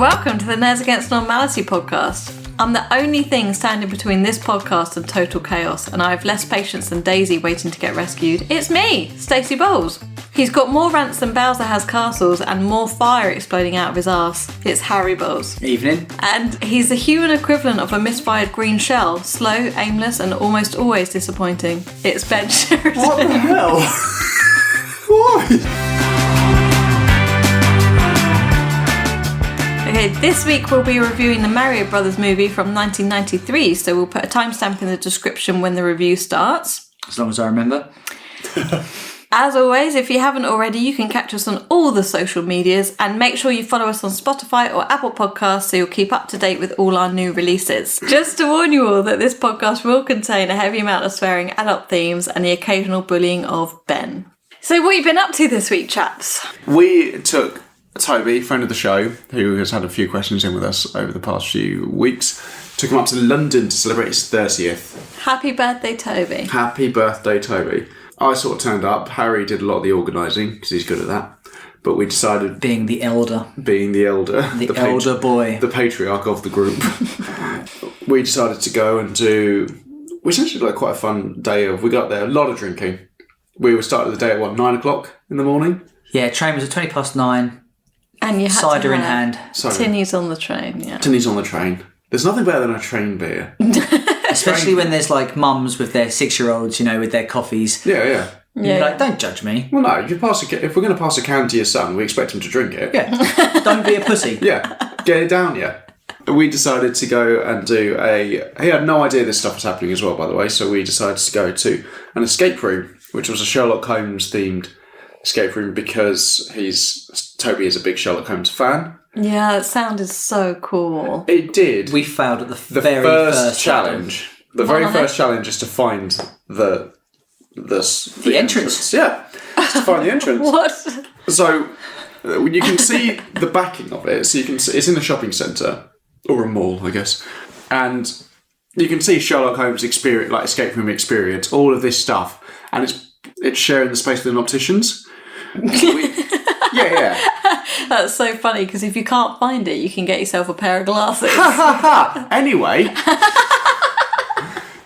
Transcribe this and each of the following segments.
Welcome to the Nerds Against Normality podcast. I'm the only thing standing between this podcast and total chaos, and I have less patience than Daisy waiting to get rescued. It's me, Stacey Bowles. He's got more rants than Bowser has castles and more fire exploding out of his arse. It's Harry Bowles. Evening. And he's the human equivalent of a misfired green shell, slow, aimless, and almost always disappointing. It's Ben Sheridan. What the hell? Why? Okay, this week we'll be reviewing the Mario Brothers movie from 1993, so we'll put a timestamp in the description when the review starts. As long as I remember. As always, if you haven't already, you can catch us on all the social medias, and make sure you follow us on Spotify or Apple Podcasts so you'll keep up to date with all our new releases. Just to warn you all that this podcast will contain a heavy amount of swearing, adult themes, and the occasional bullying of Ben. So what have you been up to this week, chaps? We took Toby, friend of the show, who has had a few questions in with us over the past few weeks, took him up to London to celebrate his 30th. Happy birthday, Toby. Happy birthday, Toby. I sort of turned up. Harry did a lot of the organising, because he's good at that. But we decided... Being the elder. The elder boy. The patriarch of the group. We decided to go and do... Which was actually like quite a fun day of... We got there, a lot of drinking. We were starting the day at 9 o'clock in the morning? Yeah, train was at 9:20. And you had cider in hand. Tinnies on the train, yeah. Tinnies on the train. There's nothing better tin a train beer. Especially when there's like mums with their 6-year-olds, you know, with their coffees. Yeah. You're like, don't judge me. Well, no, if we're going to pass a can to your son, we expect him to drink it. Yeah. Don't be a pussy. Yeah. Get it down, yeah. We decided to go and do He had no idea this stuff was happening as well, by the way, so we decided to go to an escape room, which was a Sherlock Holmes themed escape room because Toby is a big Sherlock Holmes fan. Yeah, that sounded so cool. It did. We failed at the very first challenge. The very first challenge is to find the entrance. Yeah, to find the entrance. What? So you can see the backing of it. So you can see it's in a shopping centre or a mall, I guess, and you can see Sherlock Holmes experience, like escape room experience, all of this stuff, and it's sharing the space with an opticians. Yeah. That's so funny because if you can't find it, you can get yourself a pair of glasses. Anyway,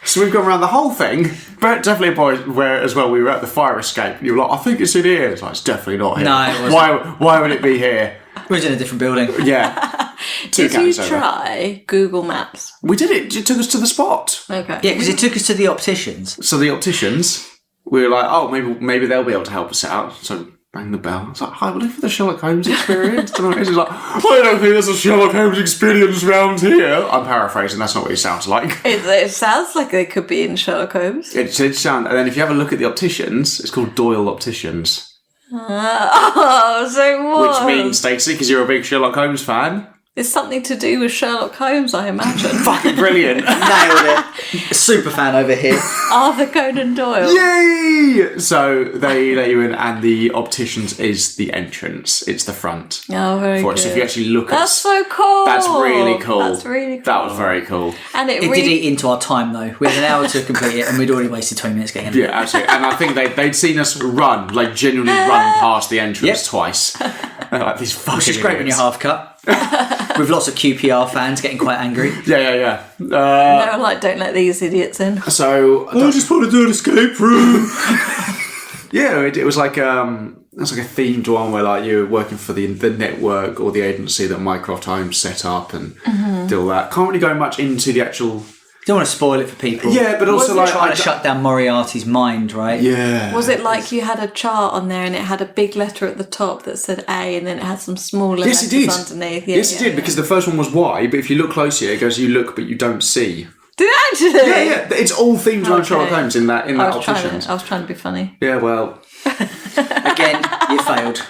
so we've gone around the whole thing, but definitely a point where as well we were at the fire escape. You were like, I think it's in here. It's like, it's definitely not here. No, it wasn't. Why would it be here? We was in a different building. Yeah. Did you try Google Maps? We did it. It took us to the spot. Okay. Yeah, because it took us to the opticians. So the opticians, we were like, oh, maybe they'll be able to help us out. So rang the bell. It's like, hi, we're looking for the Sherlock Holmes experience. And he's like, I don't think there's a Sherlock Holmes experience around here. I'm paraphrasing. That's not what he sounds like. It sounds like they could be in Sherlock Holmes. It did sound. And then if you have a look at the opticians, it's called Doyle Opticians. So what? Which means, Stacey, because you're a big Sherlock Holmes fan. It's something to do with Sherlock Holmes, I imagine. Fucking brilliant. Nailed it. Super fan over here. Arthur Conan Doyle. Yay! So they let you in, and the opticians is the entrance. It's the front. Oh, very good. So if you actually look at... That's so cool. That's really cool. That's really cool. That was very cool. And it did eat into our time, though. We had an hour to complete it, and we'd already wasted 20 minutes getting in. Yeah, absolutely. And I think they'd seen us run, like genuinely run past the entrance twice. They're like, these fucking Which is great when you're half cut. With lots of QPR fans getting quite angry. Yeah. They were like, don't let these idiots in. So I just want to do an escape room. Yeah, it was like a themed one where like you're working for the network or the agency that Mycroft Holmes set up and did all that. Can't really go much into the actual. Don't want to spoil it for people. Yeah, but also like trying to shut down Moriarty's mind, right? Yeah. Was it like you had a chart on there and it had a big letter at the top that said A and then it had some smaller letters underneath? Yes, it did, because the first one was Y, but if you look closely, it goes, you look, but you don't see. Did it actually? Yeah. It's all themed around Sherlock Holmes in that opticians. I was trying to be funny. Yeah, well. Again, you failed.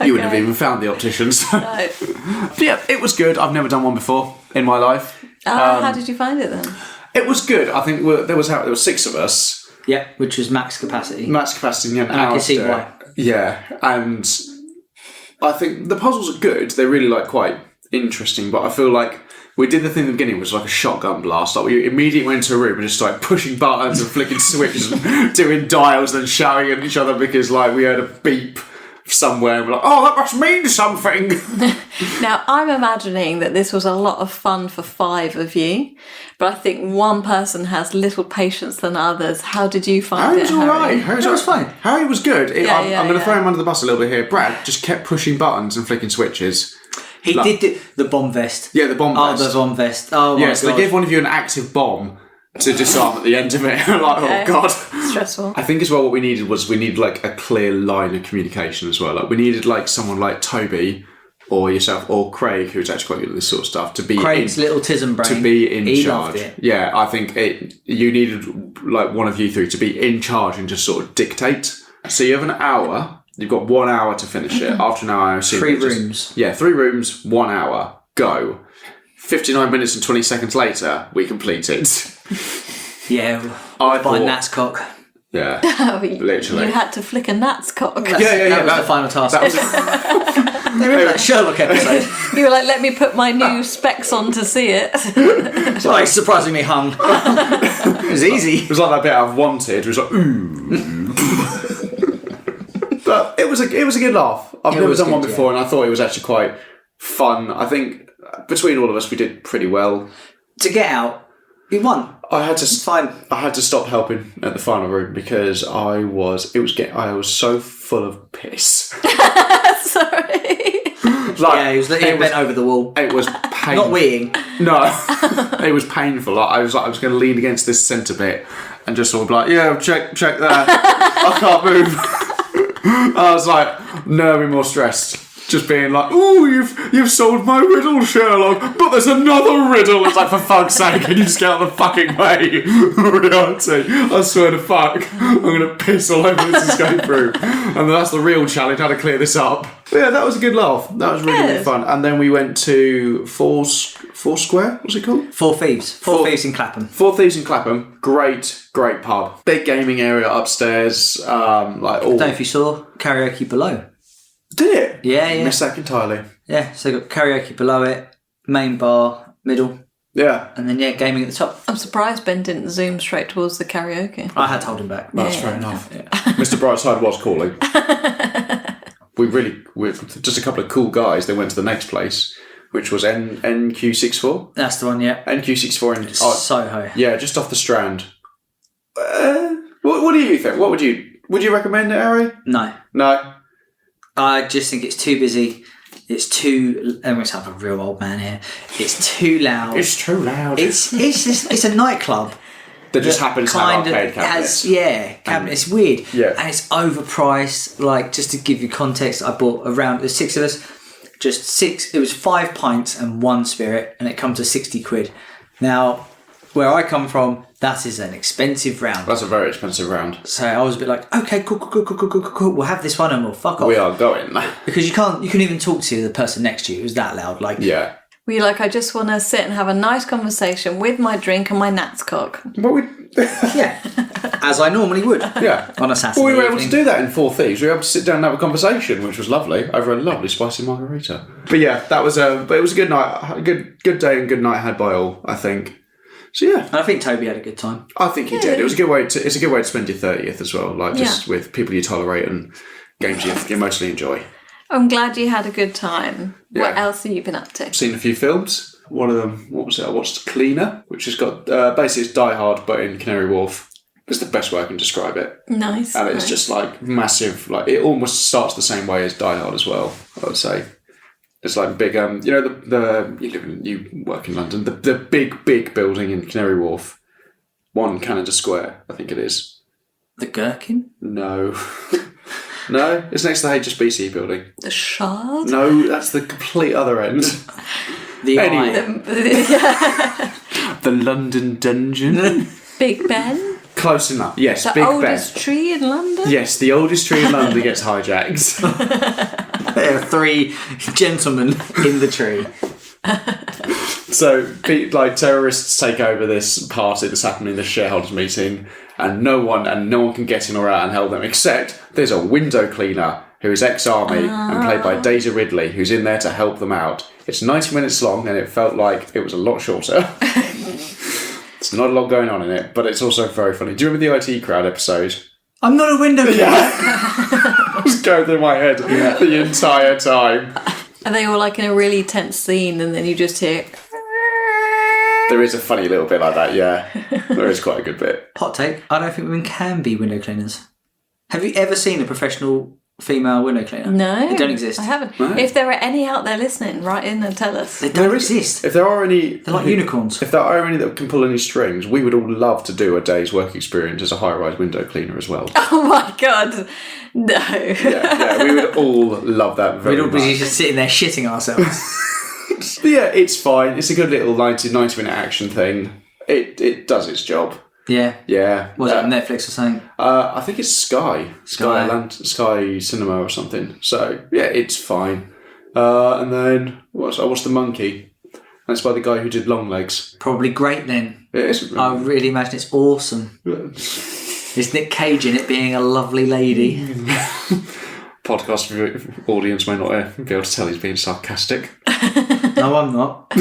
You wouldn't have even found the opticians. No. But yeah, it was good. I've never done one before in my life. How did you find it then? It was good. I think there was 6 of us. Yeah, which was max capacity. Max capacity, and I can see why. Yeah, and I think the puzzles are good. They're really like quite interesting, but I feel like we did the thing at the beginning, which was like a shotgun blast. Like we immediately went into a room and just started pushing buttons and flicking switches and doing dials and shouting at each other because like we heard a beep somewhere and we're like, oh, that must mean something. Now, I'm imagining that this was a lot of fun for 5 of you, but I think one person has little patience than others. How did you find Harry it, was all right. Harry? Harry was fine. Harry was good. I'm going to throw yeah. him under the bus a little bit here. Brad just kept pushing buttons and flicking switches. He did do the bomb vest. Yeah, the bomb vest. Oh, the bomb vest. Oh, my Yes, God. they gave one of you an active bomb to disarm at the end of it. I'm like, oh, God. Stressful. I think as well what we needed was like a clear line of communication as well. Like we needed like someone like Toby or yourself or Craig, who's actually quite good at this sort of stuff, to be Craig's little tism brain. to be in he charge. Loved it. Yeah, I think you needed like one of you three to be in charge and just sort of dictate. So you have an hour. You've got 1 hour to finish it. After an hour, I assume 3 rooms. Yeah, 3 rooms, 1 hour. Go. 59 minutes and 20 seconds later, we complete it. Yeah, I by thought- Nat's cock. Yeah, literally. You had to flick a gnat's cock. That was the final task. That was Remember that Sherlock episode? You were like, let me put my new specs on to see it. It's like surprisingly hung. It was easy. It was like that bit I've wanted. It was like, ooh. But it was a good laugh. I've never done one before, and I thought it was actually quite fun. I think between all of us, we did pretty well. To get out, we won. I had to Fine. I had to stop helping at the final room because I was so full of piss. Sorry. Yeah, he bent over the wall. It was painful. Not weeing. No, it was painful. I was going to lean against this centre bit and just sort of like, yeah, check there. I can't move. I was like, never be more stressed. Just being like, ooh, you've solved my riddle, Sherlock, but there's another riddle. It's like, for fuck's sake, can you just get out of the fucking way? Reality. I swear to fuck, I'm going to piss all over this escape room. And that's the real challenge, how to clear this up. But yeah, that was a good laugh. That was really, really fun. And then we went to Four Square, what's it called? Four Thieves. Four Thieves in Clapham. Four Thieves in Clapham. Great pub. Big gaming area upstairs. I don't know if you saw karaoke below. Did it? Yeah. Missed that entirely. Yeah, so you've got karaoke below it, main bar, middle, Yeah. and then gaming at the top. I'm surprised Ben didn't zoom straight towards the karaoke. I had to hold him back. That's fair enough. Yeah. Mr. Brightside was calling. we're just a couple of cool guys. They went to the next place, which was NQ64. That's the one, yeah. NQ64 in Soho. Yeah, just off the Strand. What do you think? What would you recommend it, Harry? No. No. I just think it's too busy. It's too. I'm going to sound like a real old man here. It's too loud. It's too loud. It's a nightclub. That just happens to have arcade cabinets. Cabinets. It's weird. Yeah. And it's overpriced. Like, just to give you context, I bought there's 6 of us, just 6. It was 5 pints and 1 spirit, and it comes to 60 quid. Now, where I come from, that is an expensive round. That's a very expensive round. So I was a bit like, okay, cool. We'll have this one and we'll fuck off. We are going. Because you couldn't even talk to the person next to you. It was that loud. Like, Yeah. Were you like, I just want to sit and have a nice conversation with my drink and my gnat's cock? yeah, as I normally would. Yeah. On a Saturday. Well, we were able evening. to do that in Four Thieves. We were able to sit down and have a conversation, which was lovely, over a lovely spicy margarita. But yeah, that was but it was a good night, a good day and good night had by all, I think. So yeah, And I think Toby had a good time. I think he did. It was a good way to. It's a good way to spend your 30th as well, like just with people you tolerate and games you mostly enjoy. I'm glad you had a good time. Yeah. What else have you been up to? I've seen a few films. One of them, what was it? I watched Cleaner, which has got basically it's Die Hard but in Canary Wharf. It's the best way I can describe it. Nice. And it's just like massive. Like it almost starts the same way as Die Hard as well, I would say. It's like big, you work in London, the big building in Canary Wharf, 1 Canada Square, I think it is. The Gherkin? No. No, it's next to the HSBC building. The Shard? No, that's the complete other end. The Anyway. Eye. The London Dungeon. Big Ben? Close enough. Yes, The Big oldest Ben. tree in London? Yes, the oldest tree in London gets hijacked. There are 3 gentlemen in the tree. So, like terrorists take over this party that's happening in the shareholders meeting, and no one can get in or out and help them. Except there's a window cleaner who is ex-army and played by Daisy Ridley, who's in there to help them out. It's 90 minutes long, and it felt like it was a lot shorter. It's not a lot going on in it, but it's also very funny. Do you remember the IT Crowd episode? I'm not a window cleaner. was going through my head the entire time. Are they all like in a really tense scene and then you just hear... There is a funny little bit like that, yeah. There is quite a good bit. Hot take, I don't think women can be window cleaners. Have you ever seen a professional female window cleaner? No. They don't exist. I haven't. No. If there are any out there listening, write in and tell us. They don't exist. If there are any... They're like unicorns. If there are any that can pull any strings, we would all love to do a day's work experience as a high-rise window cleaner as well. Oh my God. No. Yeah, we would all love that very We'd all be much. just sitting there shitting ourselves. But yeah, it's fine. It's a good little 90-minute action thing. It does its job. Yeah. Yeah. Was it on Netflix or something? I think it's Sky Cinema or something. So yeah, it's fine. And then I watched The Monkey. That's by the guy who did Long Legs. Probably great then. It is. I really imagine it's awesome. Is Nick Cage in it being a lovely lady? Podcast audience may not be able to tell he's being sarcastic. No, I'm not.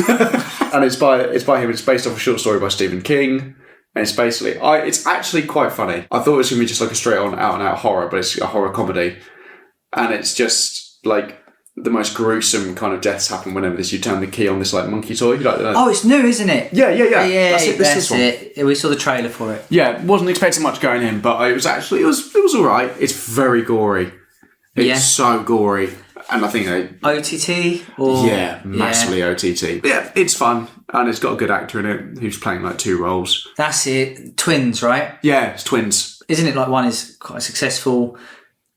And it's by him. It's based off a short story by Stephen King. And it's basically, it's actually quite funny. I thought it was going to be just like a straight on out and out horror, but it's a horror comedy. And it's just like the most gruesome kind of deaths happen whenever you turn the key on this like monkey toy. Oh, it's new, isn't it? Yeah. Yeah, That's it. that's it. We saw the trailer for it. Yeah, wasn't expecting much going in, but it was all right. It's very gory. It's so gory. And I think OTT? Or... Yeah, massively OTT. Yeah, it's fun. And it's got a good actor in it who's playing like two roles. That's it. Twins, right? Yeah, it's twins. Isn't it like one is quite successful,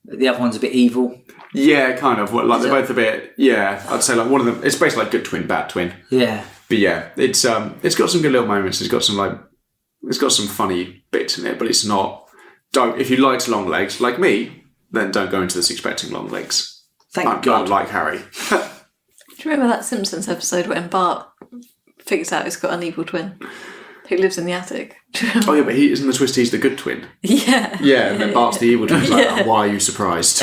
the other one's a bit evil? Yeah, kind of. Like they're both a bit. Yeah, I'd say like one of them. It's basically like good twin, bad twin. Yeah. But yeah, it's got some good little moments. It's got some funny bits in it, but it's not. If you liked Long Legs like me, then don't go into this expecting Long Legs. Thank God. Like Harry. Do you remember that Simpsons episode when Bart figures out he's got an evil twin who lives in the attic? Oh yeah, but isn't the twist he's the good twin? Yeah. Yeah, and then Bart's the evil twin. He's like, oh, why are you surprised?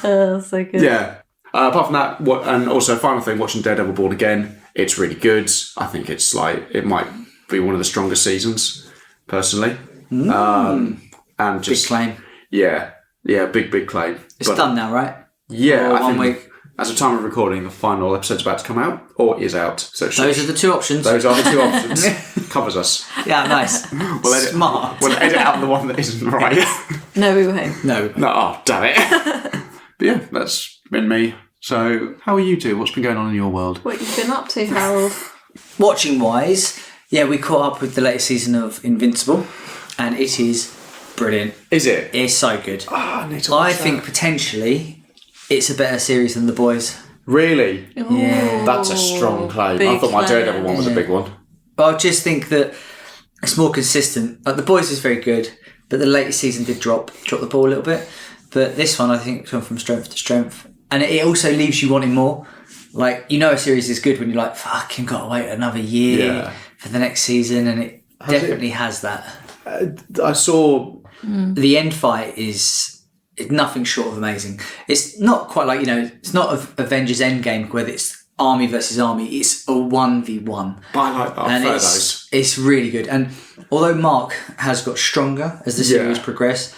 Oh, so good. Yeah. Apart from that, and also final thing, watching Daredevil Born Again, it's really good. I think it's like it might be one of the strongest seasons, personally. And just Big claim. Yeah, big claim. It's done now, right? Yeah, Or I think 1 week. as of time of recording, the final episode's about to come out or is out. So Those are the two options. those are the two options. Covers us. Yeah, nice. Smart. We'll edit out the one that isn't right. No, we won't. No. No, oh, damn it. But yeah, that's been me. So, how are you two? What's been going on in your world? What you've been up to, Harold? Watching wise, yeah, we caught up with the latest season of Invincible, and it is brilliant. Is it? It's so good. I need to watch I think potentially it's a better series than The Boys. Really? Yeah. That's a strong claim. I Big thought my claim. Daredevil one was a big one. But I just think that it's more consistent. Like The Boys is very good, but the latest season did drop the ball a little bit. But this one, I think, it's gone from strength to strength. And it also leaves you wanting more. Like, you know a series is good when you're like, fucking got to wait another year for the next season. And it definitely has that. I saw... The end fight is nothing short of amazing. It's not quite like, it's not Avengers Endgame where it's army versus army. It's a 1v1. But I like that. I And prefer those. it's really good. And although Mark has got stronger as the series progressed,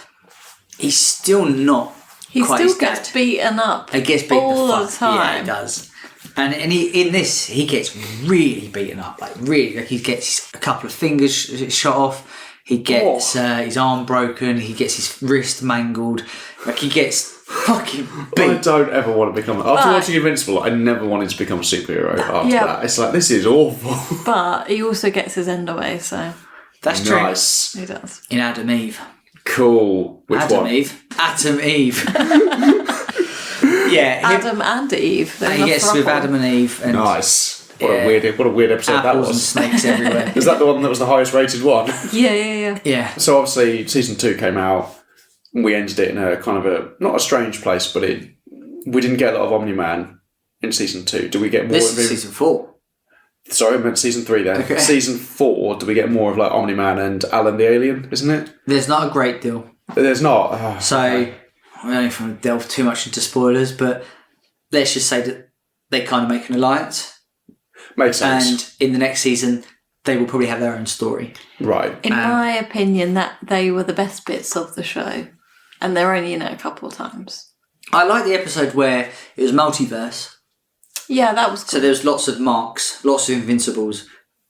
he's still not He quite still as gets good. beaten up He gets beaten all the the fuck. Yeah, time. he does. And in this, he gets really beaten up. Like, really. Like, he gets a couple of fingers shot off. He gets his arm broken. He gets his wrist mangled. Like, he gets fucking I beat. don't ever want to become... After watching Invincible, I never wanted to become a superhero after that. It's like, this is awful. But he also gets his end away, so That's true. Nice. he does. In Adam Eve. Cool. Which Adam one? Eve. Atom Eve. Yeah. Adam and Eve. They're He the gets with throuple. Adam and Eve. And Nice. What Yeah. a weird episode that apples and was. snakes everywhere. Is that the one that was the highest rated one? Yeah. Yeah. So obviously season 2 came out. And we ended it in a kind of not a strange place, but we didn't get a lot of Omni-Man in season 2. Do we get more This of is him? season 4. Sorry, I meant season 3 then. Okay. Season 4, do we get more of like Omni-Man and Alan the Alien, isn't it? There's not a great deal. There's not. Oh, So, I don't want to delve too much into spoilers, but let's just say that they kind of make an alliance. makes sense. And in the next season, they will probably have their own story. Right. In my opinion, that they were the best bits of the show. And they're only in it a couple of times. I like the episode where it was multiverse. Yeah, that was cool. So there was lots of marks, lots of invincibles.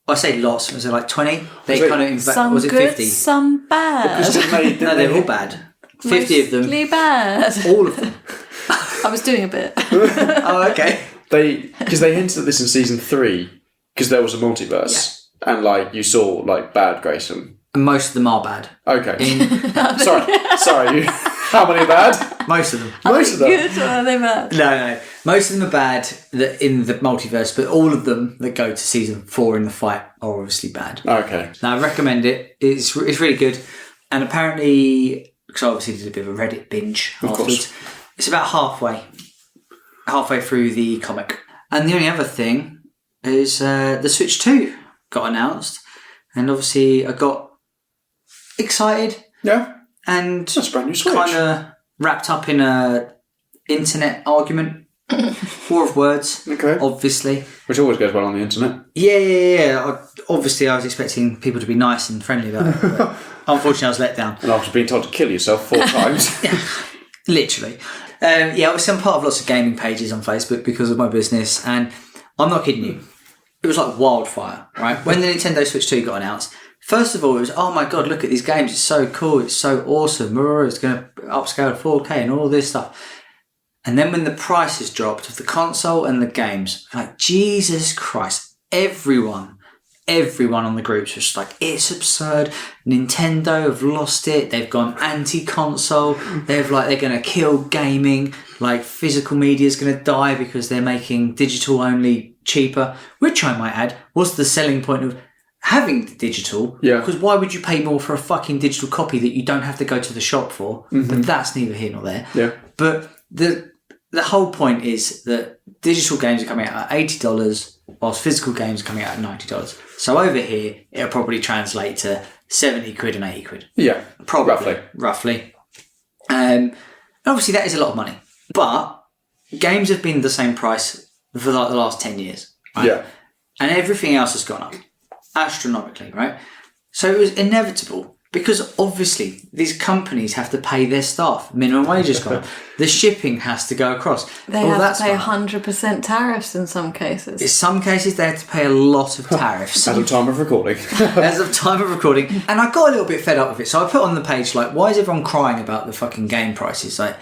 I say lots, was it like 20? They it kind of some was it good, 50? some bad. No, they're all bad. 50 of them. Mostly bad. All of them. I was doing a bit. Oh, okay. Because they hinted at this in season 3, because there was a multiverse, and like you saw like bad Grayson. And most of them are bad. Okay. Sorry. How many are bad? Most of them. Most of them. Good, or are they bad? No. Most of them are bad in the multiverse, but all of them that go to season 4 in the fight are obviously bad. Okay. Now, I recommend it. It's really good. And apparently, because I obviously did a bit of a Reddit binge afterwards, it's about halfway through the comic. And the only other thing is the Switch 2 got announced. And obviously, I got excited. Yeah. And That's a brand new Switch. kind of wrapped up in a internet argument. War of words, Okay. obviously. Which always goes well on the internet. Yeah. Obviously, I was expecting people to be nice and friendly about it. But unfortunately, I was let down. And after being told to kill yourself 4 times. Literally. Obviously, I'm part of lots of gaming pages on Facebook because of my business. And I'm not kidding you. It was like wildfire, right? When the Nintendo Switch 2 got announced, first of all, it was, oh my God, look at these games. It's so cool. It's so awesome. It's going to upscale to 4K and all this stuff. And then when the prices dropped of the console and the games, like, Jesus Christ, everyone on the groups was just like, it's absurd. Nintendo have lost it. They've gone anti-console. They're going to kill gaming. Like, physical media is going to die because they're making digital only cheaper, which I might add was the selling point of having the digital. Yeah. Because why would you pay more for a fucking digital copy that you don't have to go to the shop for? Mm-hmm. But that's neither here nor there. Yeah. But the whole point is that digital games are coming out at $80, whilst physical games are coming out at $90. So over here, it'll probably translate to 70 quid and 80 quid. Yeah. Probably. Roughly. Obviously, that is a lot of money. But games have been the same price for like the last 10 years. Right? Yeah. And everything else has gone up astronomically, right? So it was inevitable. Because obviously these companies have to pay their staff. Minimum wage has gone up. The shipping has to go across. They have to pay 100% tariffs in some cases. In some cases, they have to pay a lot of tariffs. As of time of recording. As of time of recording. And I got a little bit fed up with it. So I put on the page, like, why is everyone crying about the fucking game prices? Like,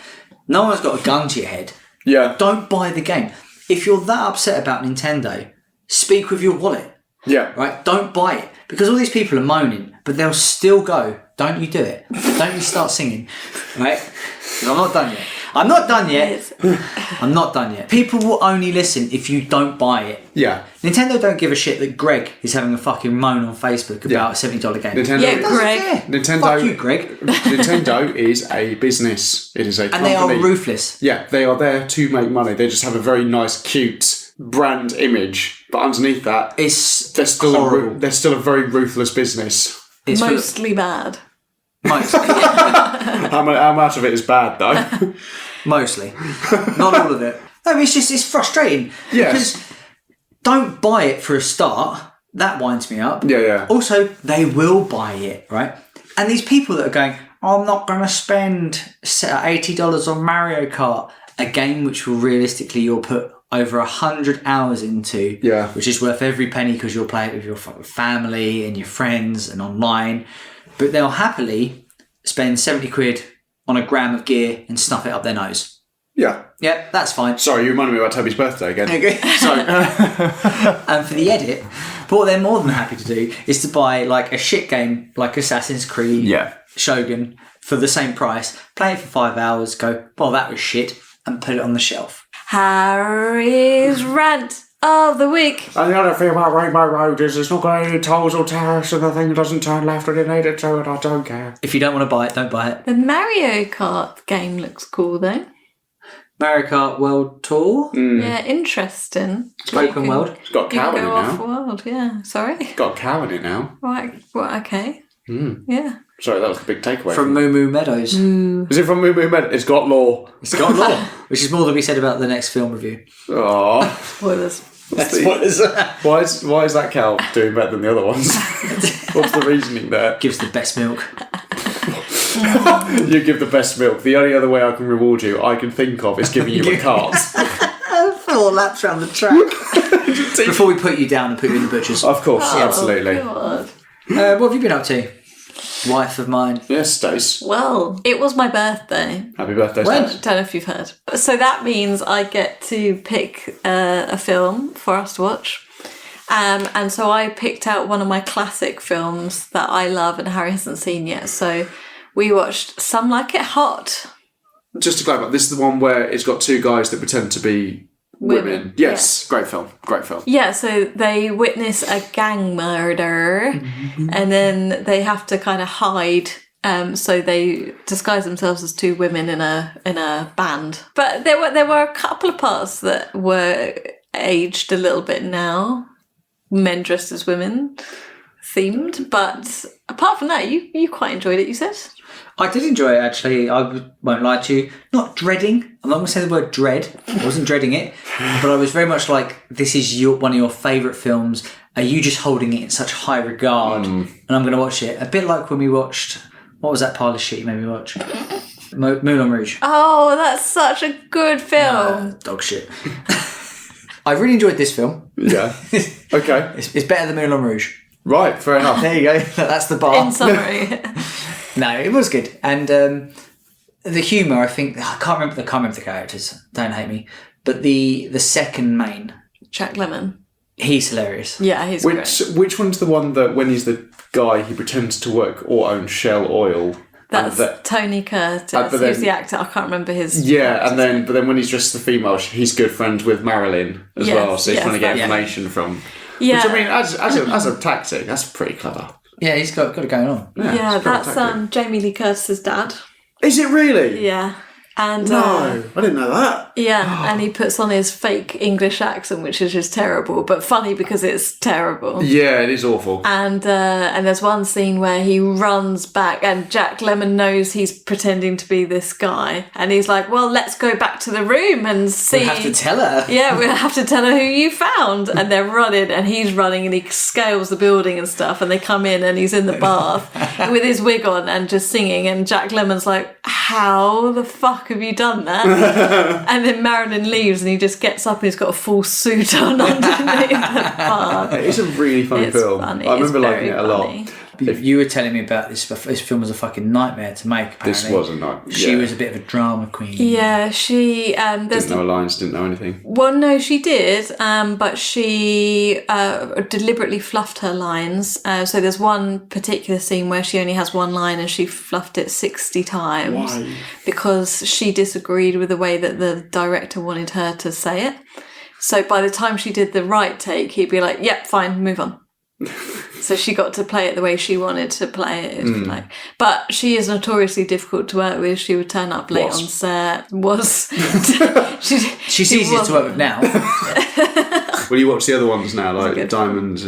no one's got a gun to your head. Yeah. Don't buy the game. If you're that upset about Nintendo, speak with your wallet. Yeah. Right? Don't buy it. Because all these people are moaning, but they'll still go, don't you do it. Don't you start singing. Right? 'Cause I'm not done yet. I'm not done yet. People will only listen if you don't buy it. Yeah. Nintendo don't give a shit that Greg is having a fucking moan on Facebook about a $70 game. Nintendo Yeah, is, Greg. Nintendo, Fuck you, Greg. Nintendo is a business. It is a company. And they are ruthless. Yeah, they are there to make money. They just have a very nice, cute brand image. But underneath that, they're still horrible. they're still a very ruthless business. It's Mostly bad. Mostly. How much of it is bad, though? Mostly. Not all of it. No, it's frustrating. Yeah. Because don't buy it for a start. That winds me up. Yeah. Also, they will buy it, right? And these people that are going, I'm not going to spend $80 on Mario Kart, a game which will realistically you'll put over 100 hours into, which is worth every penny because you'll play it with your family and your friends and online. But they'll happily spend 70 quid on a gram of gear and snuff it up their nose. Yeah. Yeah, that's fine. Sorry, you reminded me about Toby's birthday again. Okay, sorry. And for the edit, but what they're more than happy to do is to buy like a shit game like Assassin's Creed, Shogun for the same price, play it for 5 hours, go, well, that was shit, and put it on the shelf. Harry's rant of the week. And the other thing about Rainbow Road is it's not got any tolls or tariffs and the thing doesn't turn left when you need it to, and I don't care. If you don't want to buy it, don't buy it. The Mario Kart game looks cool though. Mario Kart World Tour. Yeah, interesting. Open world. It's got a cow in it go off now. world, yeah. Sorry. It's got a cow in it now. Right, well, okay. Yeah. Sorry, that was the big takeaway. From Moo Moo Meadows. Is it from Moo Moo Med? It's got law. It's got law. Which is more than we said about the next film review. Aww. Spoilers. Why is that cow doing better than the other ones? What's the reasoning there? Gives the best milk. You give the best milk. The only other way I can reward you, I can think of, is giving you a cart. 4 laps around the track. Before we put you down and put you in the butchers. Of course, absolutely. God. What have you been up to? Wife of mine. Yes, Stace. Well, it was my birthday. Happy birthday, When? Stace. Don't know if you've heard. So that means I get to pick a film for us to watch. And so I picked out one of my classic films that I love and Harry hasn't seen yet. So we watched Some Like It Hot. Just to clarify, this is the one where it's got 2 guys that pretend to be women. Yes, great film. Great film. Yeah, so they witness a gang murder and then they have to kind of hide. So they disguise themselves as 2 women in a band. But there were a couple of parts that were aged a little bit now. Men dressed as women themed. But apart from that, you quite enjoyed it, you said? I did enjoy it, actually. I won't lie to you. Not dreading. I'm not going to say the word dread. I wasn't dreading it. But I was very much like, this is one of your favourite films. Are you just holding it in such high regard? And I'm going to watch it. A bit like when we watched... What was that pile of shit you made me watch? Moulin Rouge. Oh, that's such a good film. Dog shit. I really enjoyed this film. Yeah. Okay. It's better than Moulin Rouge. Right, fair enough. There you go. That's the bar. In summary. No, it was good. And the humour, I think... I can't remember the characters. Don't hate me. But the second main... Jack Lemmon. He's hilarious. Yeah, he's great. Which one's the one that when he's the guy he pretends to work or own Shell Oil? That's Tony Curtis. Who's the actor? I can't remember his. Yeah, but then when he's dressed as the female, he's good friends with Marilyn as well. So he's trying to get information from. Yeah. Which I mean, as a tactic, that's pretty clever. Yeah, he's got it going on. Yeah, that's Jamie Lee Curtis's dad. Is it really? Yeah. And No, I didn't know that. yeah, and he puts on his fake English accent, which is just terrible, but funny because it's terrible. Yeah, it is awful. And there's one scene where he runs back, and Jack Lemmon knows he's pretending to be this guy, and he's like, "Well, let's go back to the room and see." We have to tell her. Yeah, we'll have to tell her who you found. And they're running, and he's running, and he scales the building and stuff. And they come in, and he's in the bath with his wig on and just singing. And Jack Lemmon's like, "How the fuck have you done that?" And then Marilyn leaves, and he just gets up, and he's got a full suit on underneath the bath. It's a really funny It's film. funny. I remember It's liking it a very lot. You were telling me about this film was a fucking nightmare to make, apparently. This was a nightmare. She was a bit of a drama queen. Yeah, she there's Didn't know lines, didn't know anything. well, no, she did, but she deliberately fluffed her lines. So there's one particular scene where she only has one line, and she fluffed it 60 times. Why? Because she disagreed with the way that the director wanted her to say it. So by the time she did the right take, he'd be like, "Yep, fine, move on." So she got to play it the way she wanted to play it. If you like. But she is notoriously difficult to work with. She would turn up late on set. She's easier to work with now. Will you watch the other ones now? Like good. Diamond,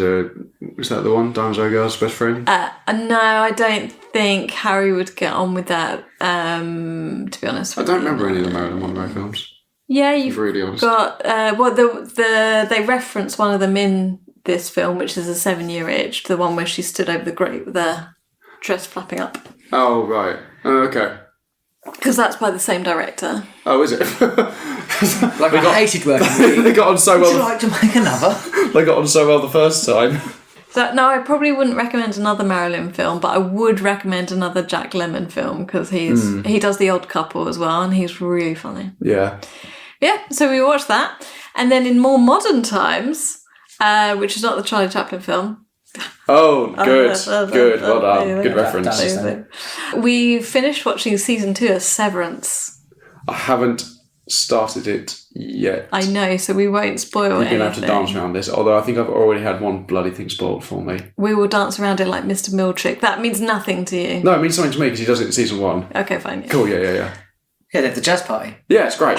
was that the one? Diamond Zogar's best friend? No, I don't think Harry would get on with that, to be honest I with don't you. remember any of the Marilyn Monroe films. Yeah, To you've be really honest. got... they reference one of them in this film, which is a 7-year itch, the one where she stood over the grate with her dress flapping up. Oh, right. Oh, okay. Because that's by the same director. Oh, is it? Like, I hated working with you. They got on so Would you well. like to make another? They got on so well the first time. So, no, I probably wouldn't recommend another Marilyn film, but I would recommend another Jack Lemmon film, because he does The Odd Couple as well, and he's really funny. Yeah. Yeah, so we watched that. And then in more modern times, which is not the Charlie Chaplin film. Oh, good. Good. Well done. Good reference. Done. We finished watching season 2 of Severance. I haven't started it yet. I know, so we won't spoil You're anything. going to have to dance around this, although I think I've already had one bloody thing spoiled for me. We will dance around it like Mr. Miltrick. That means nothing to you. No, it means something to me because he does it in season 1. Okay, fine. Yeah. Cool, yeah. Yeah, they have the jazz party. Yeah, it's great.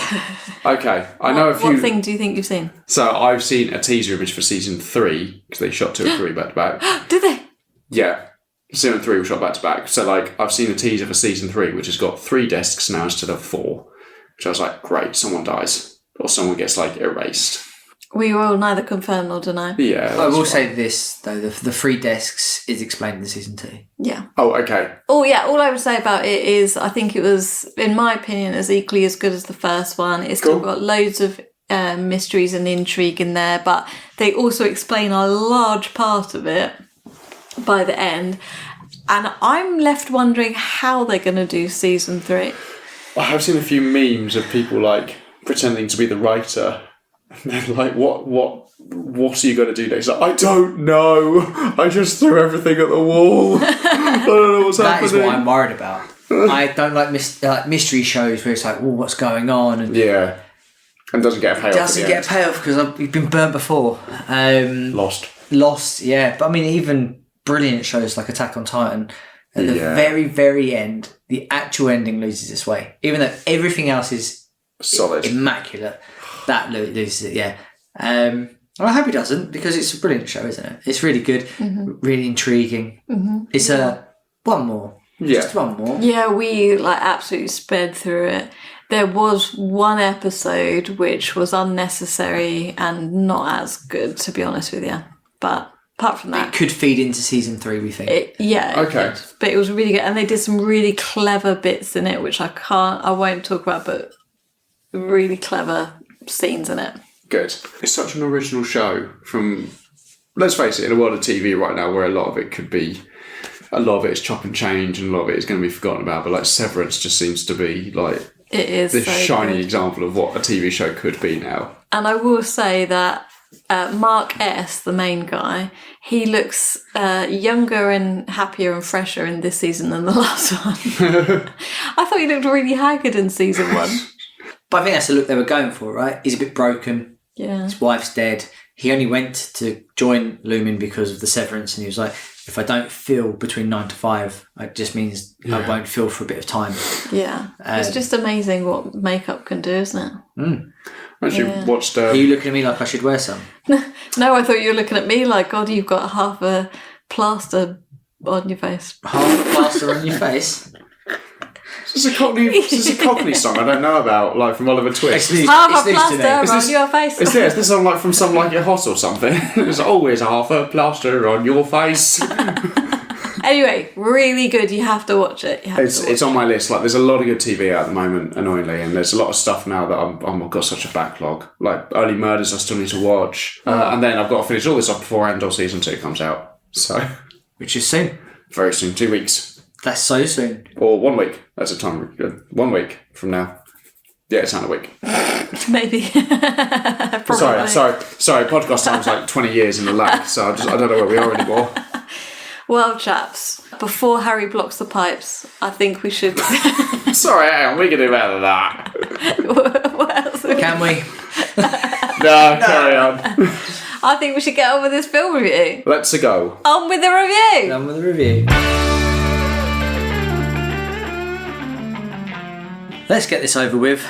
Okay, I know a few... What thing do you think you've seen? So I've seen a teaser image for season 3, because they shot 2 and 3 back to back. Did they? Yeah, season and 3 were shot back to back. So, like, I've seen a teaser for season 3, which has got 3 desks now instead of 4. Which I was like, great, someone dies. Or someone gets, like, erased. We will neither confirm nor deny. Yeah. I will that's say this, though, the 3 desks is explained in season 2. Yeah. Oh, okay. Oh, yeah, all I would say about it is I think it was, in my opinion, as equally as good as the first one. It's still got loads of mysteries and intrigue in there, but they also explain a large part of it by the end. And I'm left wondering how they're going to do season 3. I have seen a few memes of people like pretending to be the writer. And then like, what are you going to do next? Like, I don't know. I just threw everything at the wall. I don't know what's That is happening. what I'm worried about. I don't like mystery shows where it's like, well, what's going on? And Yeah. And doesn't get a payoff. doesn't get a payoff because we've been burnt before. Lost, yeah. But I mean, even brilliant shows like Attack on Titan, at the very, very end, the actual ending loses its way. Even though everything else is solid, immaculate, that loses it, yeah. Well, I hope it doesn't, because it's a brilliant show, isn't it? It's really good, really intriguing. It's one more. Yeah. Just one more. Yeah, we like absolutely sped through it. There was one episode which was unnecessary and not as good, to be honest with you. But apart from that, It could feed into season 3, we think. it Okay. could. But it was really good, and they did some really clever bits in it, which I won't talk about, but really clever scenes in it. good. It's such an original show from, let's face it, in a world of TV right now where a lot of it is chop and change and a lot of it is going to be forgotten about, but like Severance just seems to be like It is this so shiny good. example of what a TV show could be now. And I will say that Mark S., the main guy, he looks younger and happier and fresher in this season than the last one. I thought he looked really haggard in season 1. But I think that's the look they were going for, right? He's a bit broken. Yeah. His wife's dead. He only went to join Lumen because of the severance, and he was like, if I don't feel between 9 to 5, it just means I won't feel for a bit of time. Yeah. It's just amazing what makeup can do, isn't it? Actually watched... Are you looking at me like I should wear some? No, I thought you were looking at me like, God, you've got half a plaster on your face. Half a plaster on your face? This is a Cockney song I don't know about, like from Oliver Twist. Half a It's news to me. plaster on your face. Is this song like from Some Like It Hot or something? There's always half a plaster on your face. Anyway, really good. You have to watch it. It's on my list. Like, there's a lot of good TV out at the moment, annoyingly, and there's a lot of stuff now that I've got such a backlog. Like Early Murders, I still need to watch, and then I've got to finish all this off before Andor season 2 comes out. So, Which is soon. very soon, 2 weeks That's so soon. or 1 week. That's a time. 1 week from now. Yeah, it's not a week. Maybe. Probably. Sorry. Podcast time's like 20 years in the lag, so I don't know where we are anymore. Well, chaps, before Harry blocks the pipes, I think we should... Sorry, hang on, we can do better than that. What else? Can we? No, carry on. I think we should get on with this film review. Let's go. On with the review! Done with the review. Let's get this over with.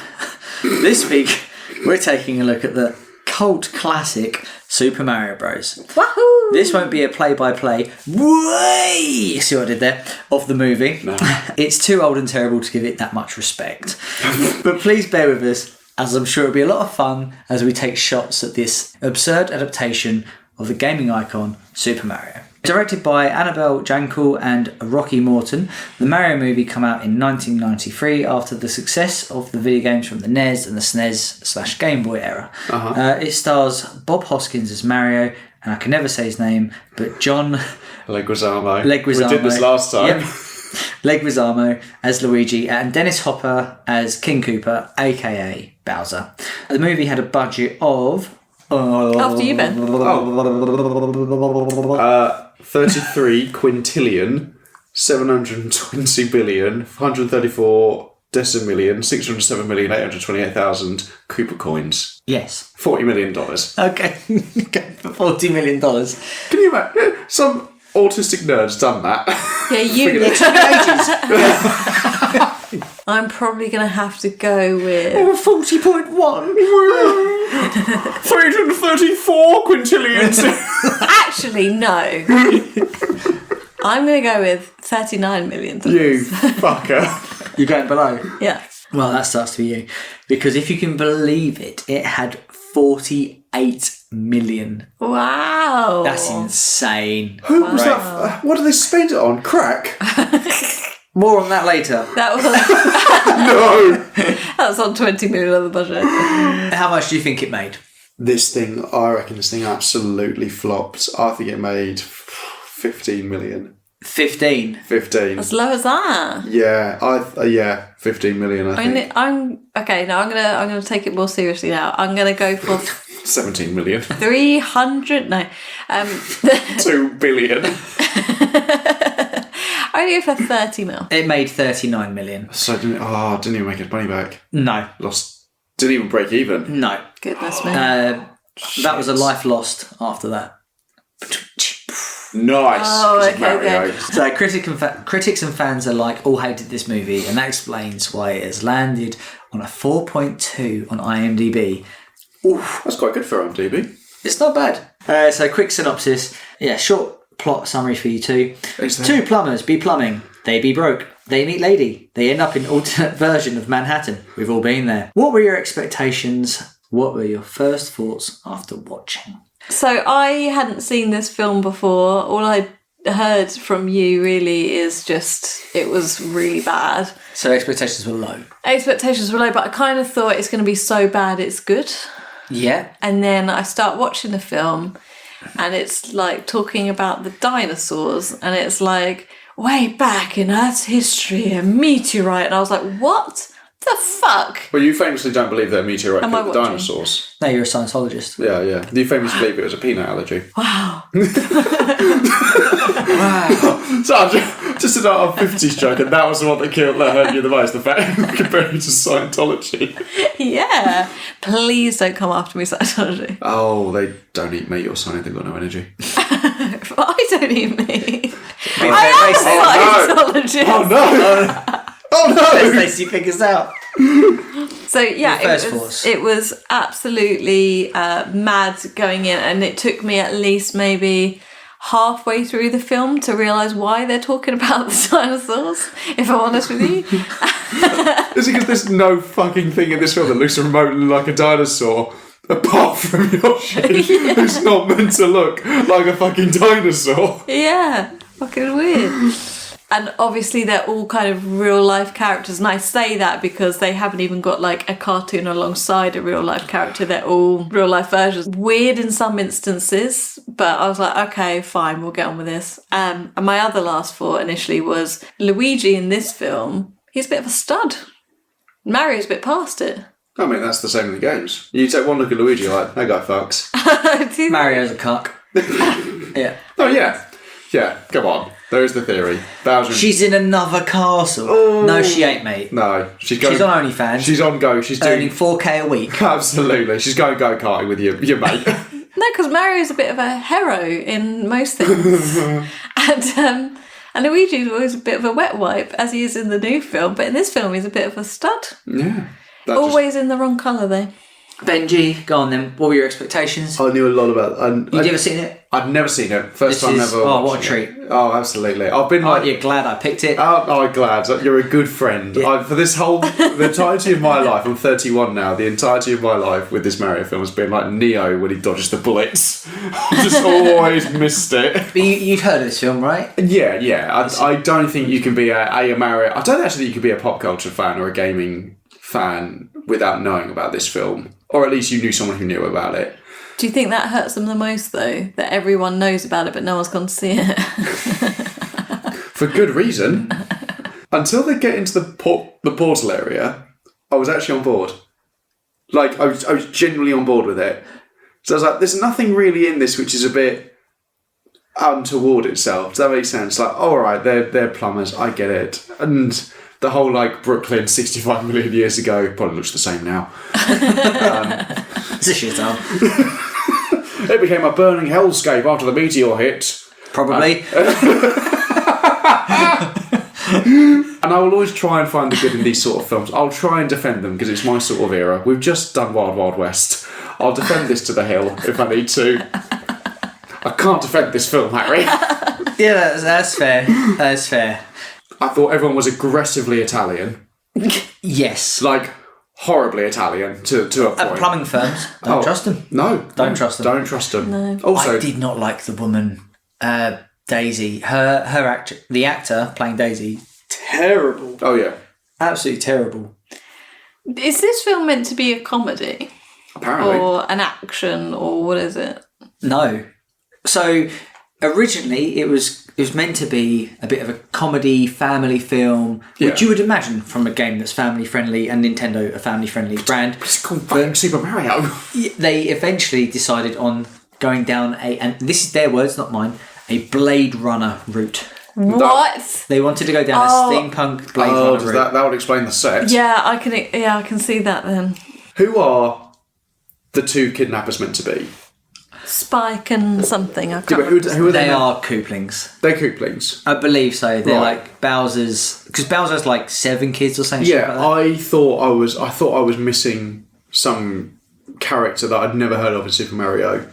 This week, we're taking a look at the cult classic Super Mario Bros. Wahoo! This won't be a play-by-play, way, see what I did there, of the movie. No. It's too old and terrible to give it that much respect. But please bear with us, as I'm sure it'll be a lot of fun as we take shots at this absurd adaptation of the gaming icon Super Mario. Directed by Annabel, Jankel and Rocky Morton, the Mario movie came out in 1993 after the success of the video games from the NES and the SNES / Game Boy era. It stars Bob Hoskins as Mario, and I can never say his name, but John Leguizamo. We did this last time. Yep. Leguizamo as Luigi and Dennis Hopper as King Koopa, aka Bowser. The movie had a budget of... After you, Ben. 33 quintillion, 720 billion, 134 decimillion, 607,828,000 Koopa coins. Yes. $40 million. Okay. For $40 million. Can you imagine? Some autistic nerd's done that. Yeah, you... It took ages. I'm probably going to have to go with... 40.1. 334 quintillions. Actually, no. I'm going to go with $39 million. You fucker. You're going below? Yeah. Well, that starts to be you. Because if you can believe it, it had $48 48 million. Wow. That's insane. Who was that? What did they spend it on? Crack? More on that later. That was No! that was on 20 million of the budget. How much do you think it made? I reckon this thing absolutely flopped. I think it made 15 million. 15. 15. As low as that. Yeah, 15 million, I think. I'm gonna take it more seriously now. I'm gonna go for 17 million. 300. No, 2 billion. I'm going for 30 mil. It made 39 million. So it didn't even make its money back. No. Didn't even break even. No. Goodness me. That was a life lost after that. Nice. Oh, 'cause of okay, Mario. okay. So critics and fans alike all hated this movie, and that explains why it has landed on a 4.2 on IMDb. Oof, that's quite good for IMDb. It's not bad. So quick synopsis. Yeah, short plot summary for you two. Two plumbers be plumbing. They be broke. They meet lady. They end up in alternate version of Manhattan. We've all been there. What were your expectations? What were your first thoughts after watching? So I hadn't seen this film before. All I heard from you really is just it was really bad. So expectations were low. Expectations were low, but I kind of thought it's going to be so bad it's good. Yeah. And then I start watching the film and it's like talking about the dinosaurs and it's like way back in Earth's history, a meteorite. And I was like, what the fuck? Well, you famously don't believe that a meteorite Am I killed the watching? Dinosaurs. No, you're a Scientologist. Yeah. You famously believe it was a peanut allergy. Wow. Wow. So just an out of 50s joke, and that was the one that hurt you the most, the fact compared to Scientology. Yeah. Please don't come after me, Scientology. Oh, they don't eat meat or something, they've got no energy. I don't eat meat. Oh, I am a Scientologist. Oh no! Oh no! Stacey figures out. So yeah, Your first it was absolutely mad going in, and it took me at least maybe halfway through the film to realise why they're talking about the dinosaurs, if I'm honest with you. Is it because there's no fucking thing in this film that looks remotely like a dinosaur, apart from Yoshi, who's not meant to look like a fucking dinosaur? Yeah, fucking weird. And obviously they're all kind of real life characters, and I say that because they haven't even got like a cartoon alongside a real life character. They're all real life versions. Weird in some instances, but I was like, okay, fine, we'll get on with this. And my other last thought initially was Luigi in this film, he's a bit of a stud. Mario's a bit past it. I mean, that's the same in the games. You take one look at Luigi, like, that guy fucks. Mario's a cuck. Yeah. Oh, yeah. Yeah, come on. There's the theory. Bowser. She's in another castle. Oh. No, she ain't, mate. No, she's on OnlyFans. She's on Go. She's earning doing $4,000 a week. Absolutely. She's going go-karting with your mate. No, because Mario's a bit of a hero in most things. And Luigi's always a bit of a wet wipe, as he is in the new film. But in this film, he's a bit of a stud. Yeah. Always in the wrong colour, though. Benji, go on then. What were your expectations? I knew a lot about it. You've ever seen it? I've never seen it. First time ever. Oh, what a watching treat. it. Oh, absolutely. I've been like... You're glad I picked it? Oh, I'm glad. You're a good friend. Yeah. For the entirety of my life, I'm 31 now, the entirety of my life with this Mario film has been like Neo when he dodges the bullets. I've just always missed it. But you've heard of this film, right? Yeah. I don't think you can be a Mario... I don't actually think you can be a pop culture fan or a gaming fan without knowing about this film. Or at least you knew someone who knew about it. Do you think that hurts them the most, though? That everyone knows about it, but no one's gone to see it? For good reason. Until they get into the portal area, I was actually on board. Like, I was genuinely on board with it. So I was like, there's nothing really in this which is a bit untoward itself. Does that make sense? Like, all right, they're plumbers, I get it. And the whole, like, Brooklyn 65 million years ago probably looks the same now. It's a shithole. It became a burning hellscape after the meteor hit. Probably. And I will always try and find the good in these sort of films. I'll try and defend them because it's my sort of era. We've just done Wild Wild West. I'll defend this to the hill if I need to. I can't defend this film, Harry. Yeah, that's fair. That's fair. I thought everyone was aggressively Italian. Yes. Like, horribly Italian to a point. Plumbing firms, don't trust them. No. Don't trust them. Don't trust them. No. Also, I did not like the woman, Daisy. The actor playing Daisy, terrible. oh yeah, Absolutely terrible. Is this film meant to be a comedy? apparently. Or an action? Or what is it? No. So originally it was meant to be a bit of a comedy family film, which you would imagine from a game that's family friendly and Nintendo a family friendly brand. It's called fucking Super Mario. They eventually decided on going down and this is their words, not mine, a Blade Runner route. What? They wanted to go down a steampunk Blade Runner route. That would explain the set. Yeah, I can see that then. Who are the two kidnappers meant to be? Spike and something. I Yeah, can't but who are they? They are Kooplings. They're Kooplings. I believe so. They're Right. like Bowser's, because Bowser's like 7 kids or something. Yeah, like that. I thought I was missing some character that I'd never heard of in Super Mario.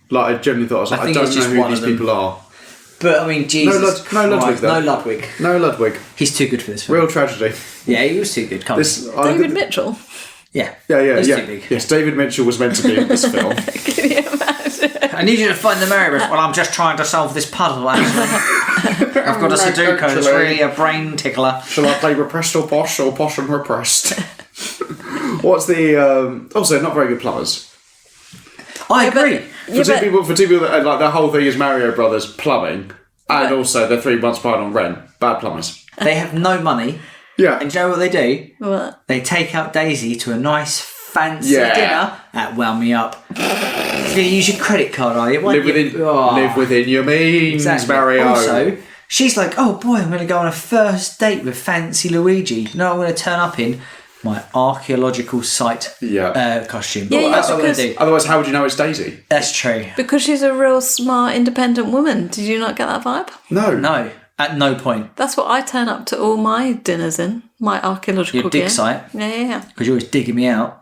Like I genuinely thought I was like, I think don't it's know just who one these of them. people are. But I mean, Jesus. No Ludwig Christ, though. no Ludwig. No Ludwig. He's too good for this film. Real tragedy. Yeah, he was too good. Come on. David Mitchell. Yeah. Yeah. He's too big. Yes, David Mitchell was meant to be in this film. Can you imagine? I need you to find the Mario. Well, I'm just trying to solve this puzzle, actually. I've got a Sudoku. It's Actually. really a brain tickler. Shall I play repressed or posh and repressed? What's the also not very good plumbers. I agree. For two people that like their whole thing is Mario Brothers plumbing, and also they're 3 months behind on rent. Bad plumbers. They have no money. Yeah. And do you know what they do? What? They take out Daisy to a nice fancy Yeah. dinner. That wound me up. You're going to use your credit card, are you? Live within your means, Mario. Also, she's like, oh boy, I'm going to go on a first date with Fancy Luigi. No, I'm going to turn up in my archaeological site costume. Yeah, That's what I'm going because- to do. Otherwise, how would you know it's Daisy? That's true. Because she's a real smart, independent woman. Did you not get that vibe? No. No, at no point. That's what I turn up to all my dinners in. My archaeological Your dig gear. site. Yeah. Because you're always digging me out.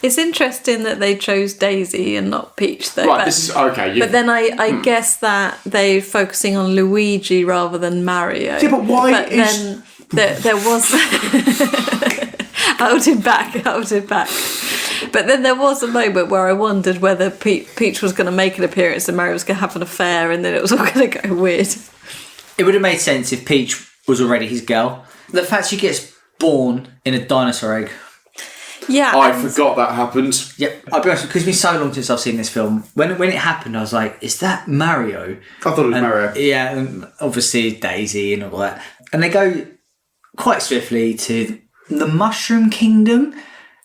It's interesting that they chose Daisy and not Peach, though. Right, but, this is okay. but then I guess that they're focusing on Luigi rather than Mario. Yeah, but why But is- then there was held him back. But then there was a moment where I wondered whether Peach was going to make an appearance and Mario was going to have an affair, and then it was all going to go weird. It would have made sense if Peach was already his girl. The fact she gets born in a dinosaur egg. Yeah, I and- forgot that happened. Yep, I'll be honest, because it's been so long since I've seen this film. When it happened, I was like, is that Mario? I thought it was Mario. Yeah, and obviously Daisy and all that. And they go quite swiftly to the Mushroom Kingdom,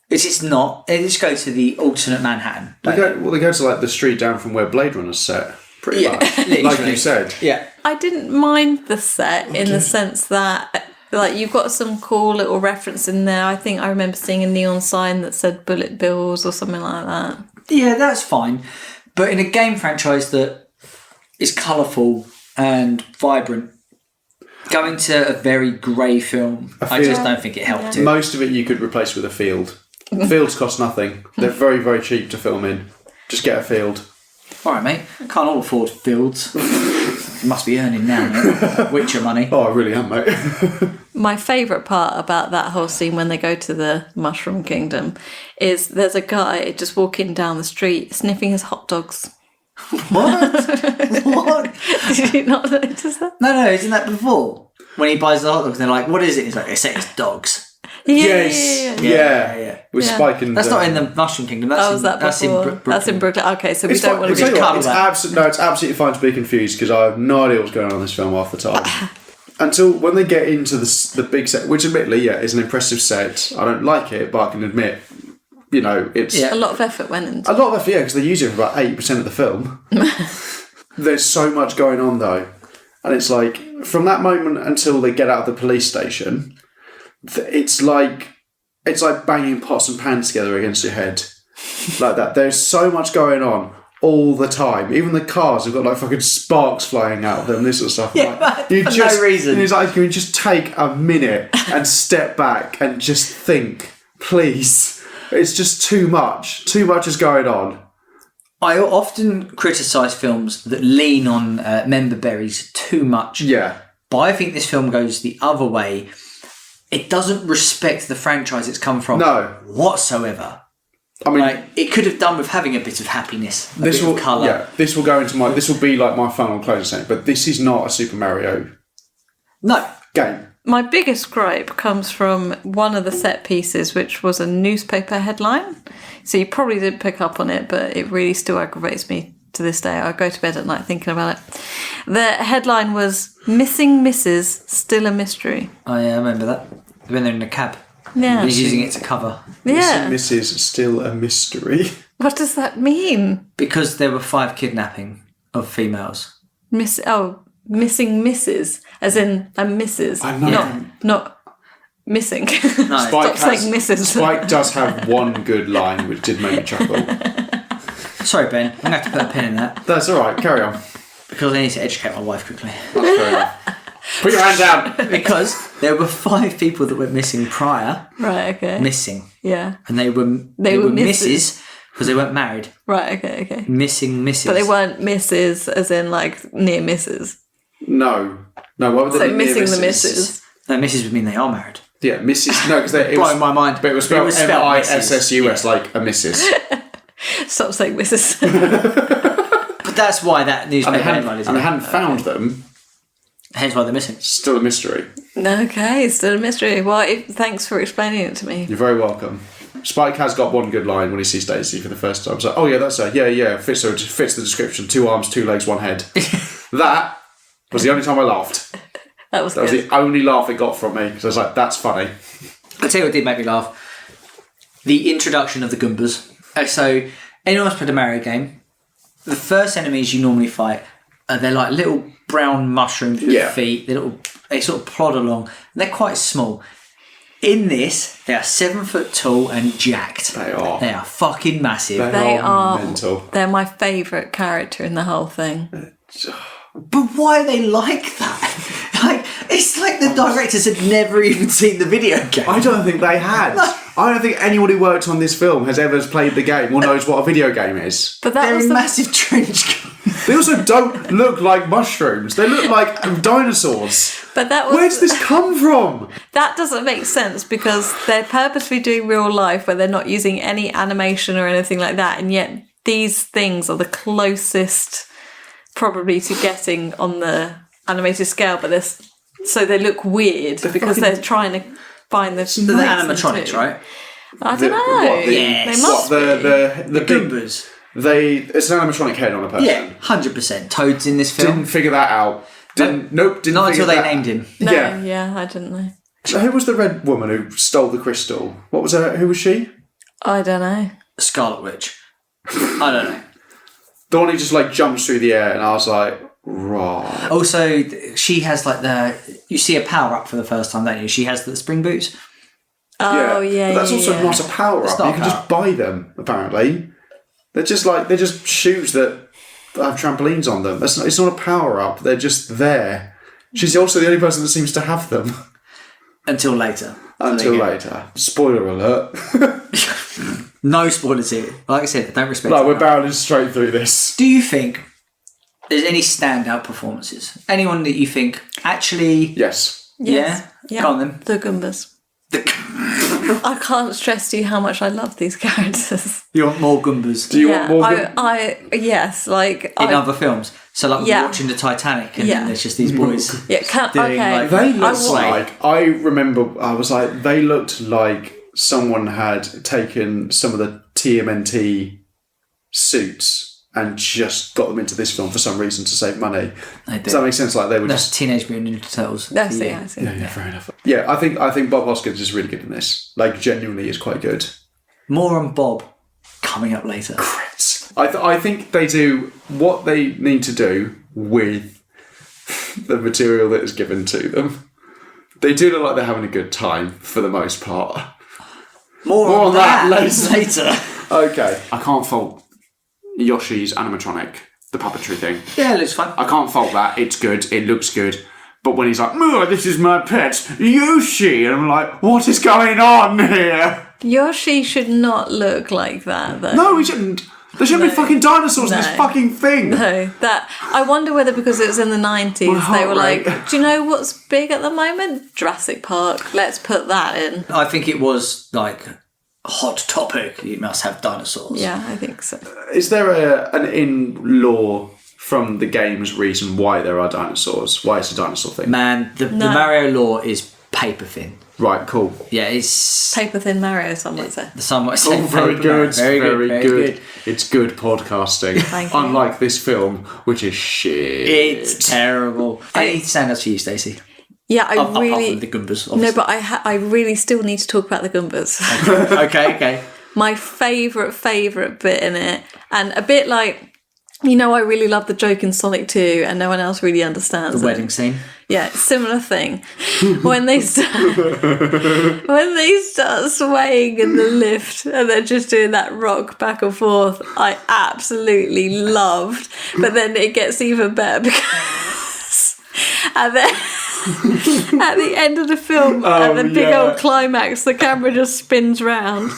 which it's not. They just go to the alternate Manhattan. They go to like the street down from where Blade Runner's set. Pretty much. Like literally. you said. Yeah. I didn't mind the set in the sense that, like, you've got some cool little reference in there. I think I remember seeing a neon sign that said Bullet Bills or something like that. Yeah, that's fine. But in a game franchise that is colourful and vibrant, going to a very grey film, I just don't think it helped it. Most of it you could replace with a field. Fields cost nothing. They're very, very cheap to film in. Just get a field. All right, mate. Can't all afford fields. You must be earning now, mate. Witcher money. Oh, I really am, mate. My favourite part about that whole scene when they go to the Mushroom Kingdom is there's a guy just walking down the street sniffing his hot dogs. What? What? Did you not notice that? No, isn't that before? When he buys the hot dogs, they're like, what is it? He's like, they say it's dogs. Yes. Yeah. With Yeah. Spike and... That's not in the Mushroom Kingdom. That's Oh, was that that's before? in Brooklyn. That's in Brooklyn. Okay, so we It's don't fine. want I'll to tell be you what, cut it's absolutely fine to be confused because I have no idea what's going on in this film half the time. Until when they get into the big set, which admittedly, is an impressive set. I don't like it, but I can admit, it's... Yeah. a lot of effort went into A lot of it, because they use it for about 80% of the film. There's so much going on, though. And it's like, from that moment until they get out of the police station, it's like banging pots and pans together against your head. Like that. There's so much going on all the time. Even the cars have got like fucking sparks flying out of them, this sort of stuff. Yeah, like, but for no reason. And it's like, you just take a minute and step back and just think, please. It's just too much. Too much is going on. I often criticise films that lean on member berries too much. Yeah. But I think this film goes the other way it doesn't respect the franchise it's come from whatsoever. I mean, it could have done with having a bit of happiness, a bit of colour. Yeah, this will go into this will be like my final closing statement, but this is not a Super Mario game. My biggest gripe comes from one of the set pieces, which was a newspaper headline. So you probably didn't pick up on it, but it really still aggravates me to this day. I go to bed at night thinking about it. The headline was "Missing Mrs. Still a Mystery." Oh yeah, I remember that. When they're in a cab. Yeah. He's using it to cover. Yeah. Mrs. Still a Mystery. What does that mean? Because there were 5 kidnapping of females. Missing Mrs. As in a Mrs. I know. Not missing. No. Stop saying Mrs. Spike does have one good line, which did make me chuckle. Sorry, Ben. I'm going to have to put a pin in that. That's all right. Carry on. Because I need to educate my wife quickly. That's fair enough. Put your hand down. Because there were 5 people that went missing prior. Right, okay. Missing. Yeah. And they were misses because they weren't married. Right, okay. Missing misses. But they weren't misses as in like near misses. No. What would they So be missing near the misses. No, misses would mean they are married. Yeah, Mrs. No, because it Blowing my mind. But it was spelled MISSUS, like a Mrs. Stop saying misses. But that's why that newspaper headline is. And they hadn't found them. Hence why they're missing. Still a mystery. Okay, still a mystery. Well, thanks for explaining it to me. You're very welcome. Spike has got one good line when he sees Daisy for the first time. It's like, oh yeah, that's her. Yeah, fits the description. 2 arms, 2 legs, 1 head. That was the only time I laughed. That was the only laugh it got from me. Because I was like, that's funny. I'll tell you what did make me laugh. The introduction of the Goombas. So, anyone who's played a Mario game, the first enemies you normally fight, they're like little brown mushrooms with feet. They sort of plod along. And they're quite small. In this, they are 7 foot tall and jacked. They are. They are fucking massive. They are mental. They're my favourite character in the whole thing. But why are they like that? It's like the directors had never even seen the video game. I don't think they had. I don't think anyone who worked on this film has ever played the game or knows what a video game is. But that They're was in the massive trench coats. They also don't look like mushrooms. They look like dinosaurs. But that was Where does this come from? That doesn't make sense because they're purposely doing real life where they're not using any animation or anything like that, and yet these things are the closest probably to getting on the animated scale, but so they look weird because they're trying to find the animatronics, right? I don't know. Yes. They must The big Goombas. It's an animatronic head on a person. Yeah, 100%. Toad's in this film. Didn't figure that out. Didn't Not until they named him. No, Yeah. yeah, I didn't know. So who was the red woman who stole the crystal? What was her? Who was she? I don't know. Scarlet Witch. I don't know. The one who just like jumps through the air, and I was like, right. Also, she has you see a power up for the first time, don't you? She has the spring boots. Oh yeah, But that's also not a power It's up. not You a can power just buy them. Apparently, they're just shoes that have trampolines on them. It's not a power up. They're just there. She's also the only person that seems to have them. Until later. Until later. Spoiler alert. No spoilers here. Like I said, I don't respect No, it. we're barreling straight through this. Do you think there's any standout performances? Anyone that you think actually... Yes. Yes. Yeah? Go on then. The Goombas. I can't stress to you how much I love these characters. You want more Goombas? Do you want more? Yes, like in other films? So like we're watching the Titanic and then there's just these boys yeah, doing okay. They looked like... I remember, I was like, they looked like someone had taken some of the TMNT suits and just got them into this film for some reason to save money. Does that make sense? Like they were That's just Teenage Mutant Ninja Turtles. That's it. I see. Yeah, fair enough. Yeah, I think Bob Hoskins is really good in this. Like, genuinely is quite good. More on Bob coming up later. Crits. I think they do what they need to do with the material that is given to them. They do look like they're having a good time for the most part. More on that later. Okay. I can't fault Yoshi's animatronic, the puppetry thing. Yeah, it looks fun. I can't fault that. It's good. It looks good. But when he's like, "Oh, this is my pet, Yoshi," and I'm like, what is going on here? Yoshi should not look like that, though. No, he shouldn't. There shouldn't be fucking dinosaurs in this No. fucking thing. No, that I wonder whether because it was in the 90s, they heart were rate. like, do you know what's big at the moment? Jurassic Park. Let's put that in. I think it was like hot topic. You must have dinosaurs. Yeah, I think so. Is there an in-law from the game's reason why there are dinosaurs? Why it's a dinosaur thing? Man, the Mario lore is paper thin. Right, cool. Yeah, it's Paper thin Mario, some might say. some might Oh, say very paper good. Mario. Very good. It's good podcasting. Thank you. Unlike this film, which is shit. It's terrible. Any standards for you, Stacey? Yeah, I Apart really. from the Goombas, No, obviously. but I really still need to talk about the Goombas. okay. My favourite bit in it, and a bit like, you know, I really love the joke in Sonic 2 and no one else really understands The it. wedding scene. Yeah, similar thing. when they start swaying in the lift and they're just doing that rock back and forth, I absolutely loved. But then it gets even better because and then at the end of the film, at the big old climax, the camera just spins round.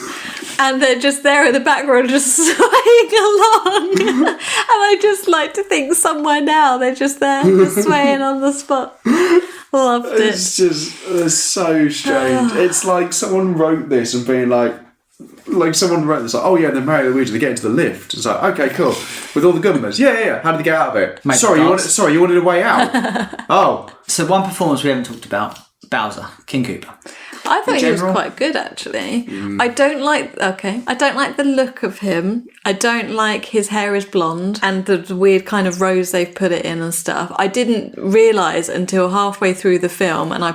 And they're just there in the background, just swaying along. And I just like to think somewhere now they're just there, just swaying on the spot. Loved it. It's so strange. It's like someone wrote this and being like someone wrote this like, oh yeah, and then Mario and Luigi, they get into the lift. It's like, okay, cool. With all the Goombas. Yeah. How did they get out of it? Sorry, you wanted a way out. Oh. So one performance we haven't talked about, Bowser, King Koopa. I thought he was general? quite good, actually. I don't like the look of him. I don't like his hair is blonde and the weird kind of rose they've put it in and stuff. I didn't realise until halfway through the film, and I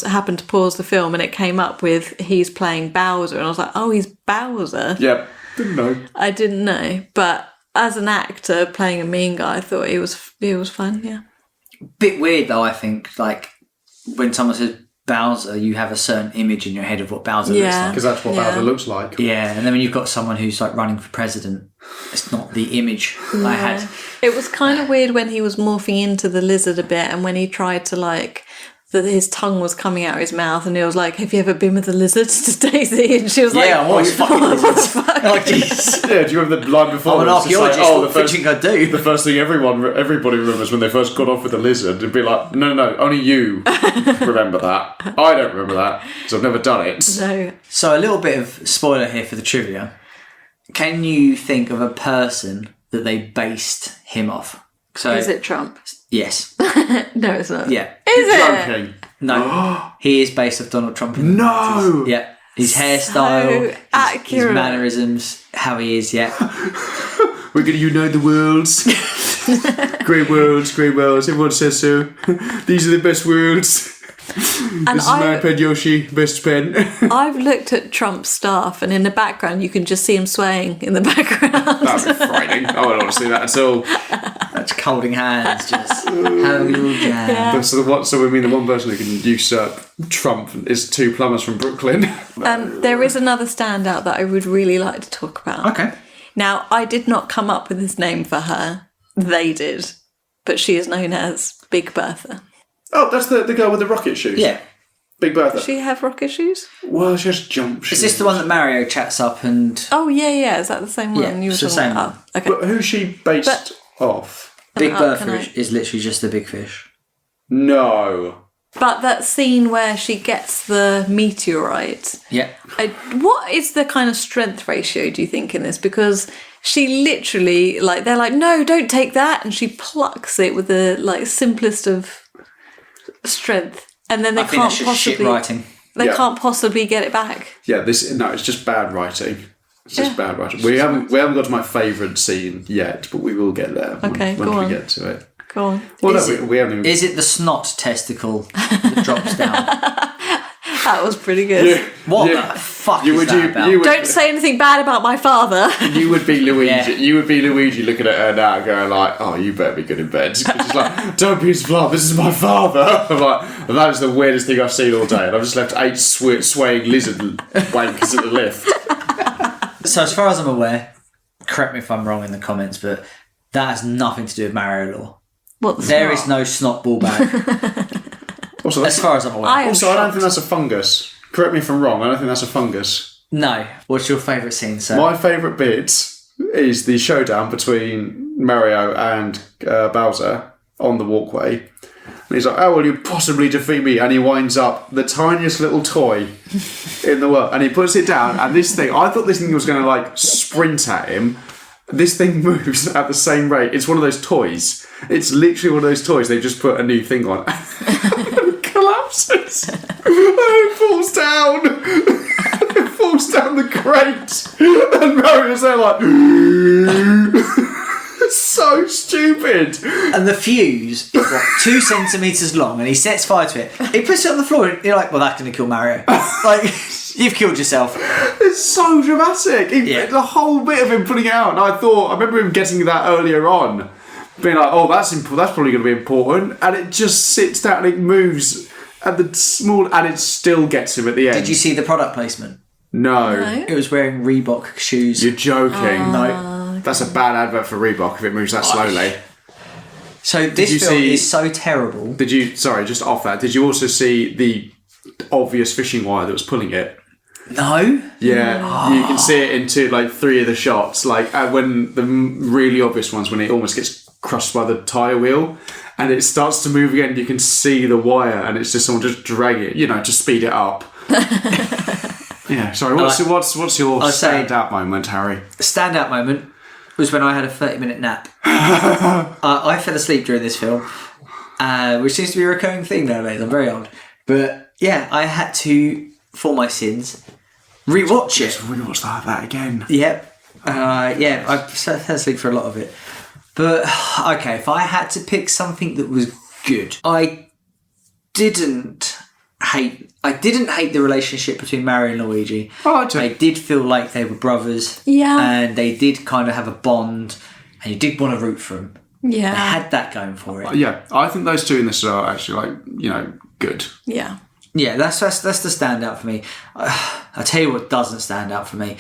happened to pause the film, and it came up with he's playing Bowser, and I was like, oh, he's Bowser. Yep. Didn't know. I didn't know, but as an actor playing a mean guy, I thought he was fun. Yeah. Bit weird though, I think. Like when someone says Bowser, you have a certain image in your head of what Bowser looks like. Because that's what Bowser looks like. Yeah, and then when you've got someone who's like running for president, it's not the image I had. It was kind of weird when he was morphing into the lizard a bit, and when he tried to like, that his tongue was coming out of his mouth, and he was like, "Have you ever been with the lizards to Daisy?" And she was like, Yeah, I'm always fucking lizards. fuck? Oh, jeez. Yeah, do you remember the line before? I'm an It's just like, archaeologist. the What do you think I do? The first thing everybody remembers when they first got off with the lizard, it'd be like, no, only you remember that. I don't remember that because I've never done it. No. So a little bit of spoiler here for the trivia. Can you think of a person that they based him off? So Is it Trump? yes. No, it's not. Yeah. Is it? Joking. No. He is based off Donald Trump. In the No. 90s. Yeah. His hairstyle, his accurate. mannerisms, how he is, yeah. We're going to unite the worlds. Great worlds. Everyone says so. These are the best worlds. And This is my pen, Yoshi. Best pen. I've looked at Trump's staff, and in the background, you can just see him swaying in the background. That'd be frightening. I wouldn't want to see that at all. That's holding hands, just having a little jam. So we mean the one person who can usurp Trump is two plumbers from Brooklyn. There is another standout that I would really like to talk about. Okay. Now, I did not come up with his name for her. They did. But she is known as Big Bertha. Oh, that's the girl with the rocket shoes. Yeah. Big Bertha. Does she have rocket shoes? Well, she has jump shoes. Is this the one that Mario chats up and... Oh, yeah. Is that the same one? Yeah, You were it's the talking same about- one. Oh, okay. But who's she based off? Big Can Bertha I- is literally just the big fish. No. But that scene where she gets the meteorite, Yeah. what is the kind of strength ratio, do you think, in this? Because she literally, like, they're like, no, don't take that. And she plucks it with the, like, simplest of strength. And then they I think can't that's just shit possibly... writing. They Yeah. can't possibly get it back. Yeah, it's just bad writing. It's just bad writing. We haven't got to my favourite scene yet, but we will get there Okay, when go we on. get to it. Go on. Well, Is no, we haven't even... Is it the snot testicle that drops down? That was pretty good. Yeah, What yeah. the fuck You is would- that you- about? you would- Don't say anything bad about my father. You would be Luigi. Yeah. You would be Luigi looking at her now going like, oh, you better be good in bed. She's like, don't be his father, this is my father. I'm like, that is the weirdest thing I've seen all day. And I've just left 8 swaying lizard wankers at the lift. So as far as I'm aware, correct me if I'm wrong in the comments, but that has nothing to do with Mario law. What the There snot? is no snot ball bag. Also, As far as I'm aware. I am also, I don't think shocked. that's a fungus. Correct me if I'm wrong, I don't think that's a fungus. No. What's your favourite scene, sir? My favourite bit is the showdown between Mario and Bowser on the walkway. And he's like, how will you possibly defeat me? And he winds up the tiniest little toy in the world. And he puts it down. And this thing, I thought this thing was going to like sprint at him. This thing moves at the same rate. It's one of those toys. It's literally one of those toys. They just put a new thing on. It collapses. And it falls down. It falls down the crate. And Mario's there like... It's so stupid. And the fuse is what, 2 centimetres long, and he sets fire to it. He puts it on the floor, and you're like, well, that's going to kill Mario. Like, you've killed yourself. It's so dramatic. The whole bit of him putting it out, and I remember him getting that earlier on, being like, oh, that's probably going to be important, and it just sits down and it moves at the small, and it still gets him at the end. Did you see the product placement? No. It was wearing Reebok shoes. You're joking. No. That's a bad advert for Reebok if it moves that slowly. So this film is so terrible. Sorry, just off that, did you also see the obvious fishing wire that was pulling it? No. Yeah, you can see it in 3 of the shots. Like when the really obvious ones, when it almost gets crushed by the tyre wheel and it starts to move again, you can see the wire and it's just someone just dragging it, to speed it up. Yeah, sorry, what's your standout moment, Harry? Standout moment was when I had a 30-minute nap. I fell asleep during this film, which seems to be a recurring theme nowadays. I'm very old. But yeah, I had to, for my sins, rewatch it. Rewatch that again. Yep. I fell asleep for a lot of it. But, okay, if I had to pick something that was good, I didn't hate the relationship between Mario and Luigi. Oh, I did feel like they were brothers. Yeah. And they did kind of have a bond, and you did want to root for them. Yeah. They had that going for it. Yeah, I think those two in this are actually good. Yeah. Yeah, that's the standout for me. I'll tell you what doesn't stand out for me.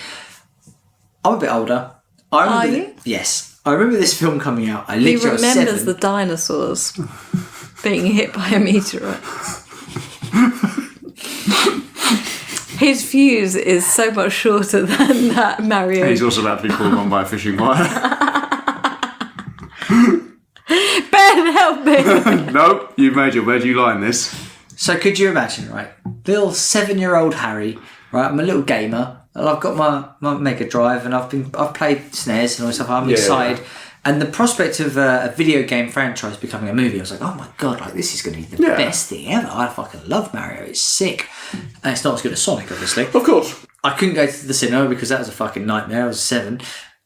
I'm a bit older. Are you? Yes. I remember this film coming out. He remembers the dinosaurs being hit by a meteorite. His fuse is so much shorter than that Mario. He's also about to be pulled on by a fishing wire. Ben, help me! Nope, where do you lie in this? So could you imagine, right? Little 7-year-old Harry, right? I'm a little gamer, and I've got my Mega Drive, and I've played SNES and all stuff. I'm excited. Yeah. And the prospect of a video game franchise becoming a movie, I was like, oh my god, this is going to be the best thing ever. I fucking love Mario. It's sick. And it's not as good as Sonic, obviously. Of course. I couldn't go to the cinema because that was a fucking nightmare. I was 7.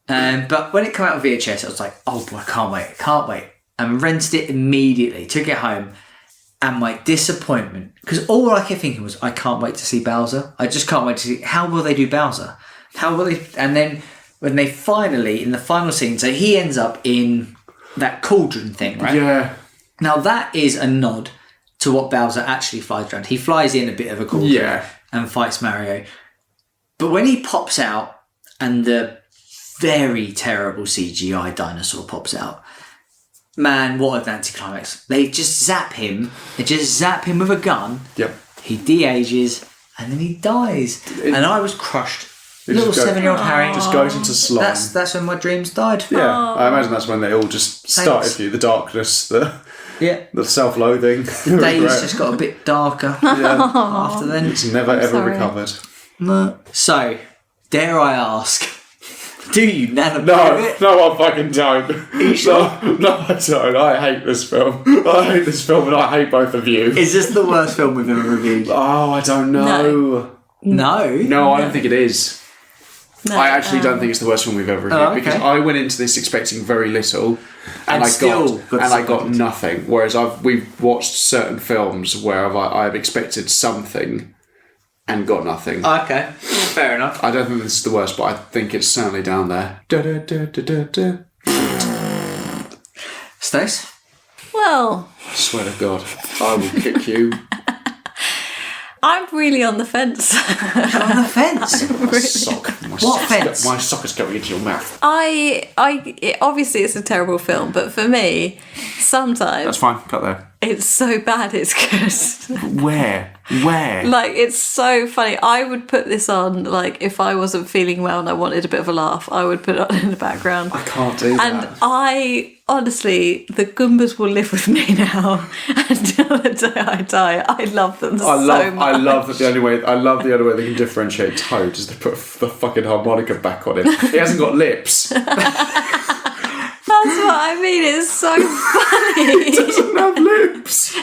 But when it came out of VHS, I was like, oh boy, I can't wait. And rented it immediately, took it home. And my disappointment, because all I kept thinking was, I can't wait to see Bowser. I just can't wait to see, how will they do Bowser? How will they, and then when they finally, in the final scene, so he ends up in that cauldron thing, right? Yeah. Now that is a nod to what Bowser actually flies around. He flies in a bit of a cauldron and fights Mario. But when he pops out and the very terrible CGI dinosaur pops out, man, what an anticlimax. They just zap him. They just zap him with a gun. Yep. He de-ages and then he dies. And I was crushed. Little 7-year-old Harry just goes into slime. That's when my dreams died. Yeah, I imagine that's when they all just started for you. The darkness, the self-loathing. Days just got a bit darker after then. It's never ever recovered. No. So, dare I ask, do you nano it? No, I fucking don't. Are you sure? No, I don't. I hate this film. And I hate both of you. Is this the worst film we've ever reviewed? Oh, I don't know. No, I don't think it is. No, I actually don't think it's the worst film we've ever reviewed because I went into this expecting very little, and I got nothing. Whereas we've watched certain films where I've expected something and got nothing. Okay, fair enough. I don't think this is the worst, but I think it's certainly down there. Stace? Well, I swear to God, I will kick you. I'm really on the fence. You're on the fence? What fence? My sock is going into your mouth. Obviously it's a terrible film, but for me, sometimes... That's fine, cut there. It's so bad it's good. Where? Where? Like, it's so funny. I would put this on, like, if I wasn't feeling well and I wanted a bit of a laugh, I would put it on in the background. I can't do that. And honestly, the Goombas will live with me now until the day I die. I love them so much. I love that the only way they can differentiate Toad is to put the fucking harmonica back on him. He hasn't got lips. That's what I mean. It's so funny. He doesn't have lips.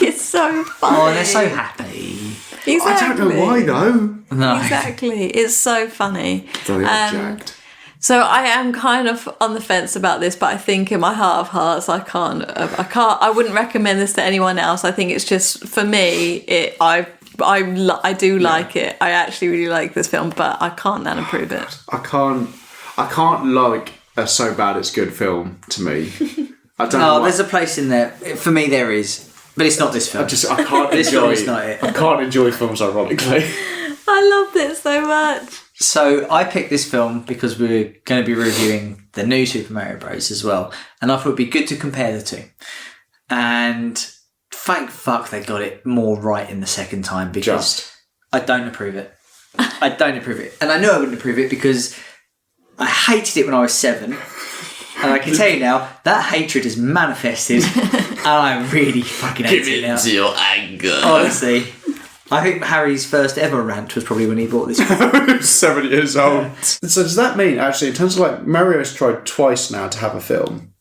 It's so funny. Oh, they're so happy. Exactly. I don't know why though. No. Exactly. It's so funny. Very jacked. So I am kind of on the fence about this, but I think in my heart of hearts, I wouldn't recommend this to anyone else. I think it's just, for me, I do like it. I actually really like this film, but I can't then approve it. I can't like a so bad it's good film to me. I don't know. No, why. there's a place in there. For me, there is. But it's not this film. I can't This enjoy film is not it. I can't enjoy films ironically. I loved it so much. So I picked this film because we're going to be reviewing the new Super Mario Bros. As well. And I thought it'd be good to compare the two. And thank fuck they got it more right in the second time, because I don't approve it. I don't approve it. And I knew I wouldn't approve it because I hated it when I was 7. And I can tell you now, that hatred is manifested. And I really fucking hate it now. your anger. Honestly. I think Harry's first ever rant was probably when he bought this film. 7 years old. So does that mean, actually, in terms of like, Mario's tried twice now to have a film.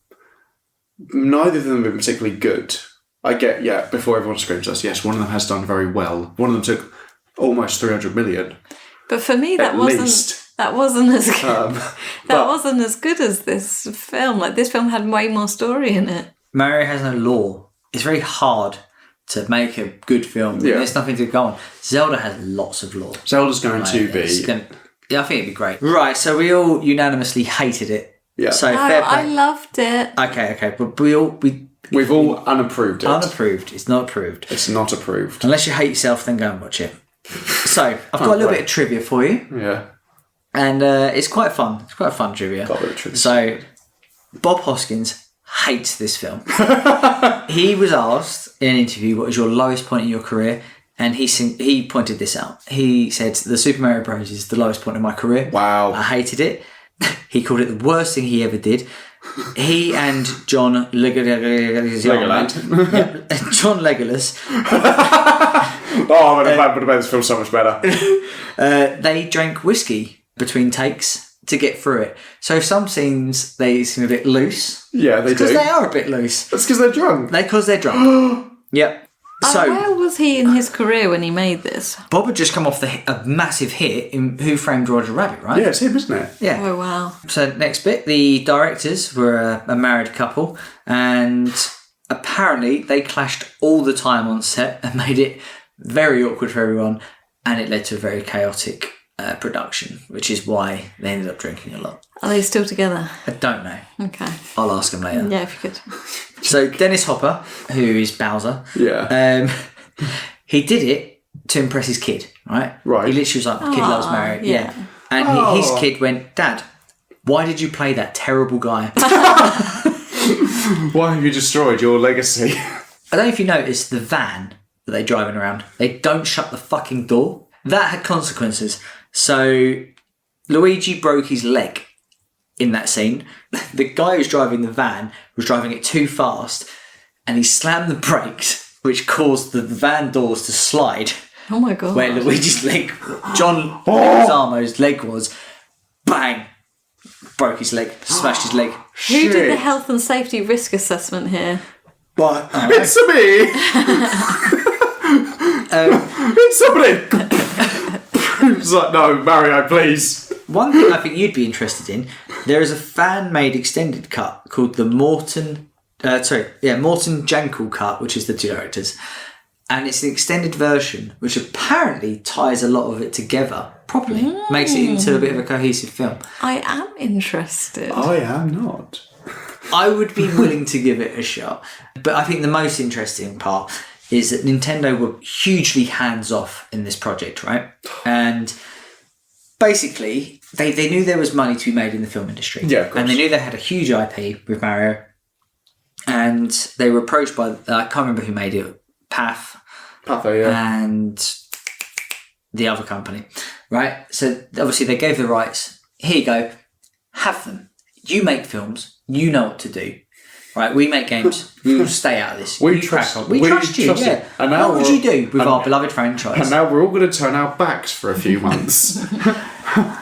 Neither of them have been particularly good. I get, before everyone screams us, yes, one of them has done very well. One of them took almost 300 million. But for me, that wasn't as good. Wasn't as good as this film. Like, this film had way more story in it. Mario has no lore. It's very hard to make a good film. Yeah. There's nothing to go on. Zelda has lots of lore. Zelda's going to be... I think it'd be great. Right, so we all unanimously hated it. Yeah. So fair play. I loved it. Okay, but we've all unapproved it. Unapproved. It's not approved. It's not approved. Unless you hate yourself, then go and watch it. So I've got a little bit of trivia for you. Yeah. And it's quite fun. It's quite a fun trivia. Got a bit of trivia. So Bob Hoskins hates this film. He was asked in an interview, what was your lowest point in your career? And he pointed this out. He said, the Super Mario Bros. Is the lowest point in my career. Wow. I hated it. He called it the worst thing he ever did. He and John Leguizamo. John Legolas. Oh, that would have made this film so much better. They drank whiskey between takes to get through it. So some scenes they seem a bit loose. Yeah, they do. Because they are a bit loose. That's because they're drunk. Because they're drunk. Yep. So where was he in his career when he made this? Bob had just come off a massive hit in Who Framed Roger Rabbit, right? Yeah, it's him, isn't it? Yeah. Oh, wow. So next bit, the directors were a married couple, and apparently they clashed all the time on set and made it very awkward for everyone, and it led to a very chaotic production, which is why they ended up drinking a lot. Are they still together? I don't know. Okay. I'll ask them later. Yeah, if you could. So Dennis Hopper, who is Bowser, he did it to impress his kid, right? Right. He literally was like, "Kid loves Mario." Yeah. And his kid went, "Dad, why did you play that terrible guy?" Why have you destroyed your legacy? I don't know if you noticed the van that they're driving around. They don't shut the fucking door. That had consequences. So Luigi broke his leg in that scene. The guy who's driving the van was driving it too fast, and he slammed the brakes, which caused the van doors to slide. Oh my god. Where Luigi's leg, John Leguizamo's leg was, bang, broke his leg, smashed his leg. Who did the health and safety risk assessment here? But It's me! It's somebody! It's like, no, Mario, please. one thing I think you'd be interested in, there is a fan-made extended cut called the Morton Jankel cut, which is the two directors. And it's an extended version, which apparently ties a lot of it together properly. Makes it into a bit of a cohesive film. I am interested. I am not. I would be willing to give it a shot. But I think the most interesting part is that Nintendo were hugely hands-off in this project, right? And basically, they knew there was money to be made in the film industry. Yeah, of course. And they knew they had a huge IP with Mario. And they were approached by, I can't remember who made it, Path, Patho, yeah. and the other company, right? So obviously they gave the rights. Here you go, have them. You make films. You know what to do. Right, we make games. We will stay out of this. We You trust- crack on. We we trust you. trust you. Yeah. And now What would we're- you do with and- our beloved franchise? And now we're all going to turn our backs for a few months.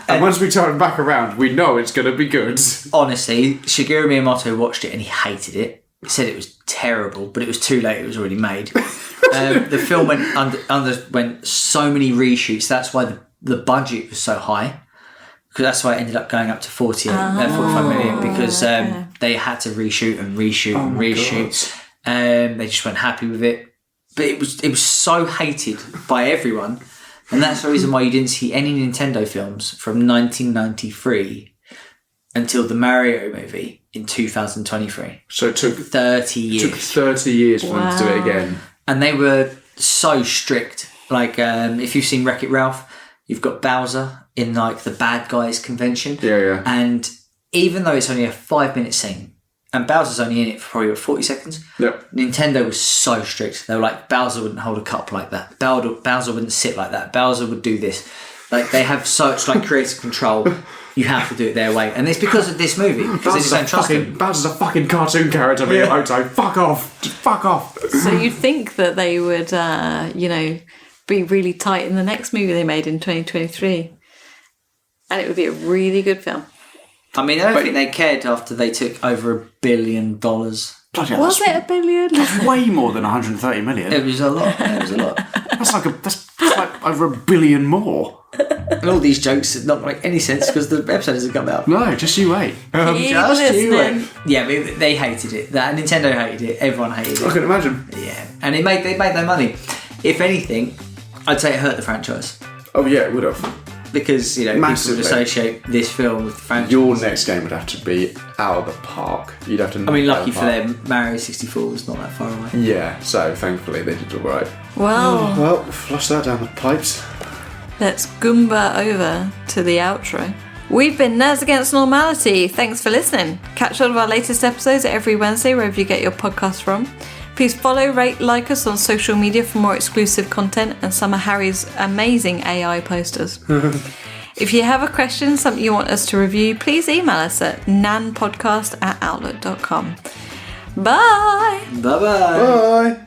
And once we turn back around, we know it's going to be good. Honestly, Shigeru Miyamoto watched it and he hated it. He said it was terrible, but it was too late. It was already made. The film underwent so many reshoots. That's why the budget was so high. Because that's why it ended up going up to 45 million, because they had to reshoot and reshoot. They just weren't happy with it. But it was so hated by everyone. And that's the reason why you didn't see any Nintendo films from 1993 until the Mario movie in 2023. So it took 30 years. Took 30 years for them to do it again. And they were so strict. Like, if you've seen Wreck-It Ralph, you've got Bowser in, like, the bad guys convention. Yeah. And even though it's only a 5-minute scene, and Bowser's only in it for probably 40 seconds, Yep. Nintendo was so strict. They were like, Bowser wouldn't hold a cup like that. Bowser wouldn't sit like that. Bowser would do this. Like, they have such, like, creative control. You have to do it their way. And it's because of this movie. Because they just don't trust them. Bowser's a fucking cartoon character, Miyamoto. Fuck off. Just fuck off. So you'd think that they would, be really tight in the next movie they made in 2023. And it would be a really good film. I mean, I don't think they cared after they took over $1 billion. Bloody hell, Was it $1 billion? that's way more than 130 million. It was a lot. It was a lot. That's like over $1 billion more. And all these jokes not make any sense because the episode hasn't come out. No, just you wait. Keep Just you listening. wait. Yeah, but they hated it. That Nintendo hated it. Everyone hated I it. can imagine. Yeah, and they made their money. If anything, I'd say it hurt the franchise Oh yeah, it would have. because people Massively. would associate this film with the franchise. Your next game would have to be out of the park. You'd have to. I mean, knock lucky it for out of the them, Mario 64 was not that far away. park. Yeah, so thankfully they did all right. Well, Well, flush that down the pipes. let's Goomba over to the outro. We've been Nerds Against Normality. Thanks for listening. Catch all of our latest episodes every Wednesday wherever you get your podcasts from. Please follow, rate, like us on social media for more exclusive content and some of Harry's amazing AI posters. If you have a question, something you want us to review, please email us at nanpodcast@outlook.com. Bye! Bye-bye. Bye.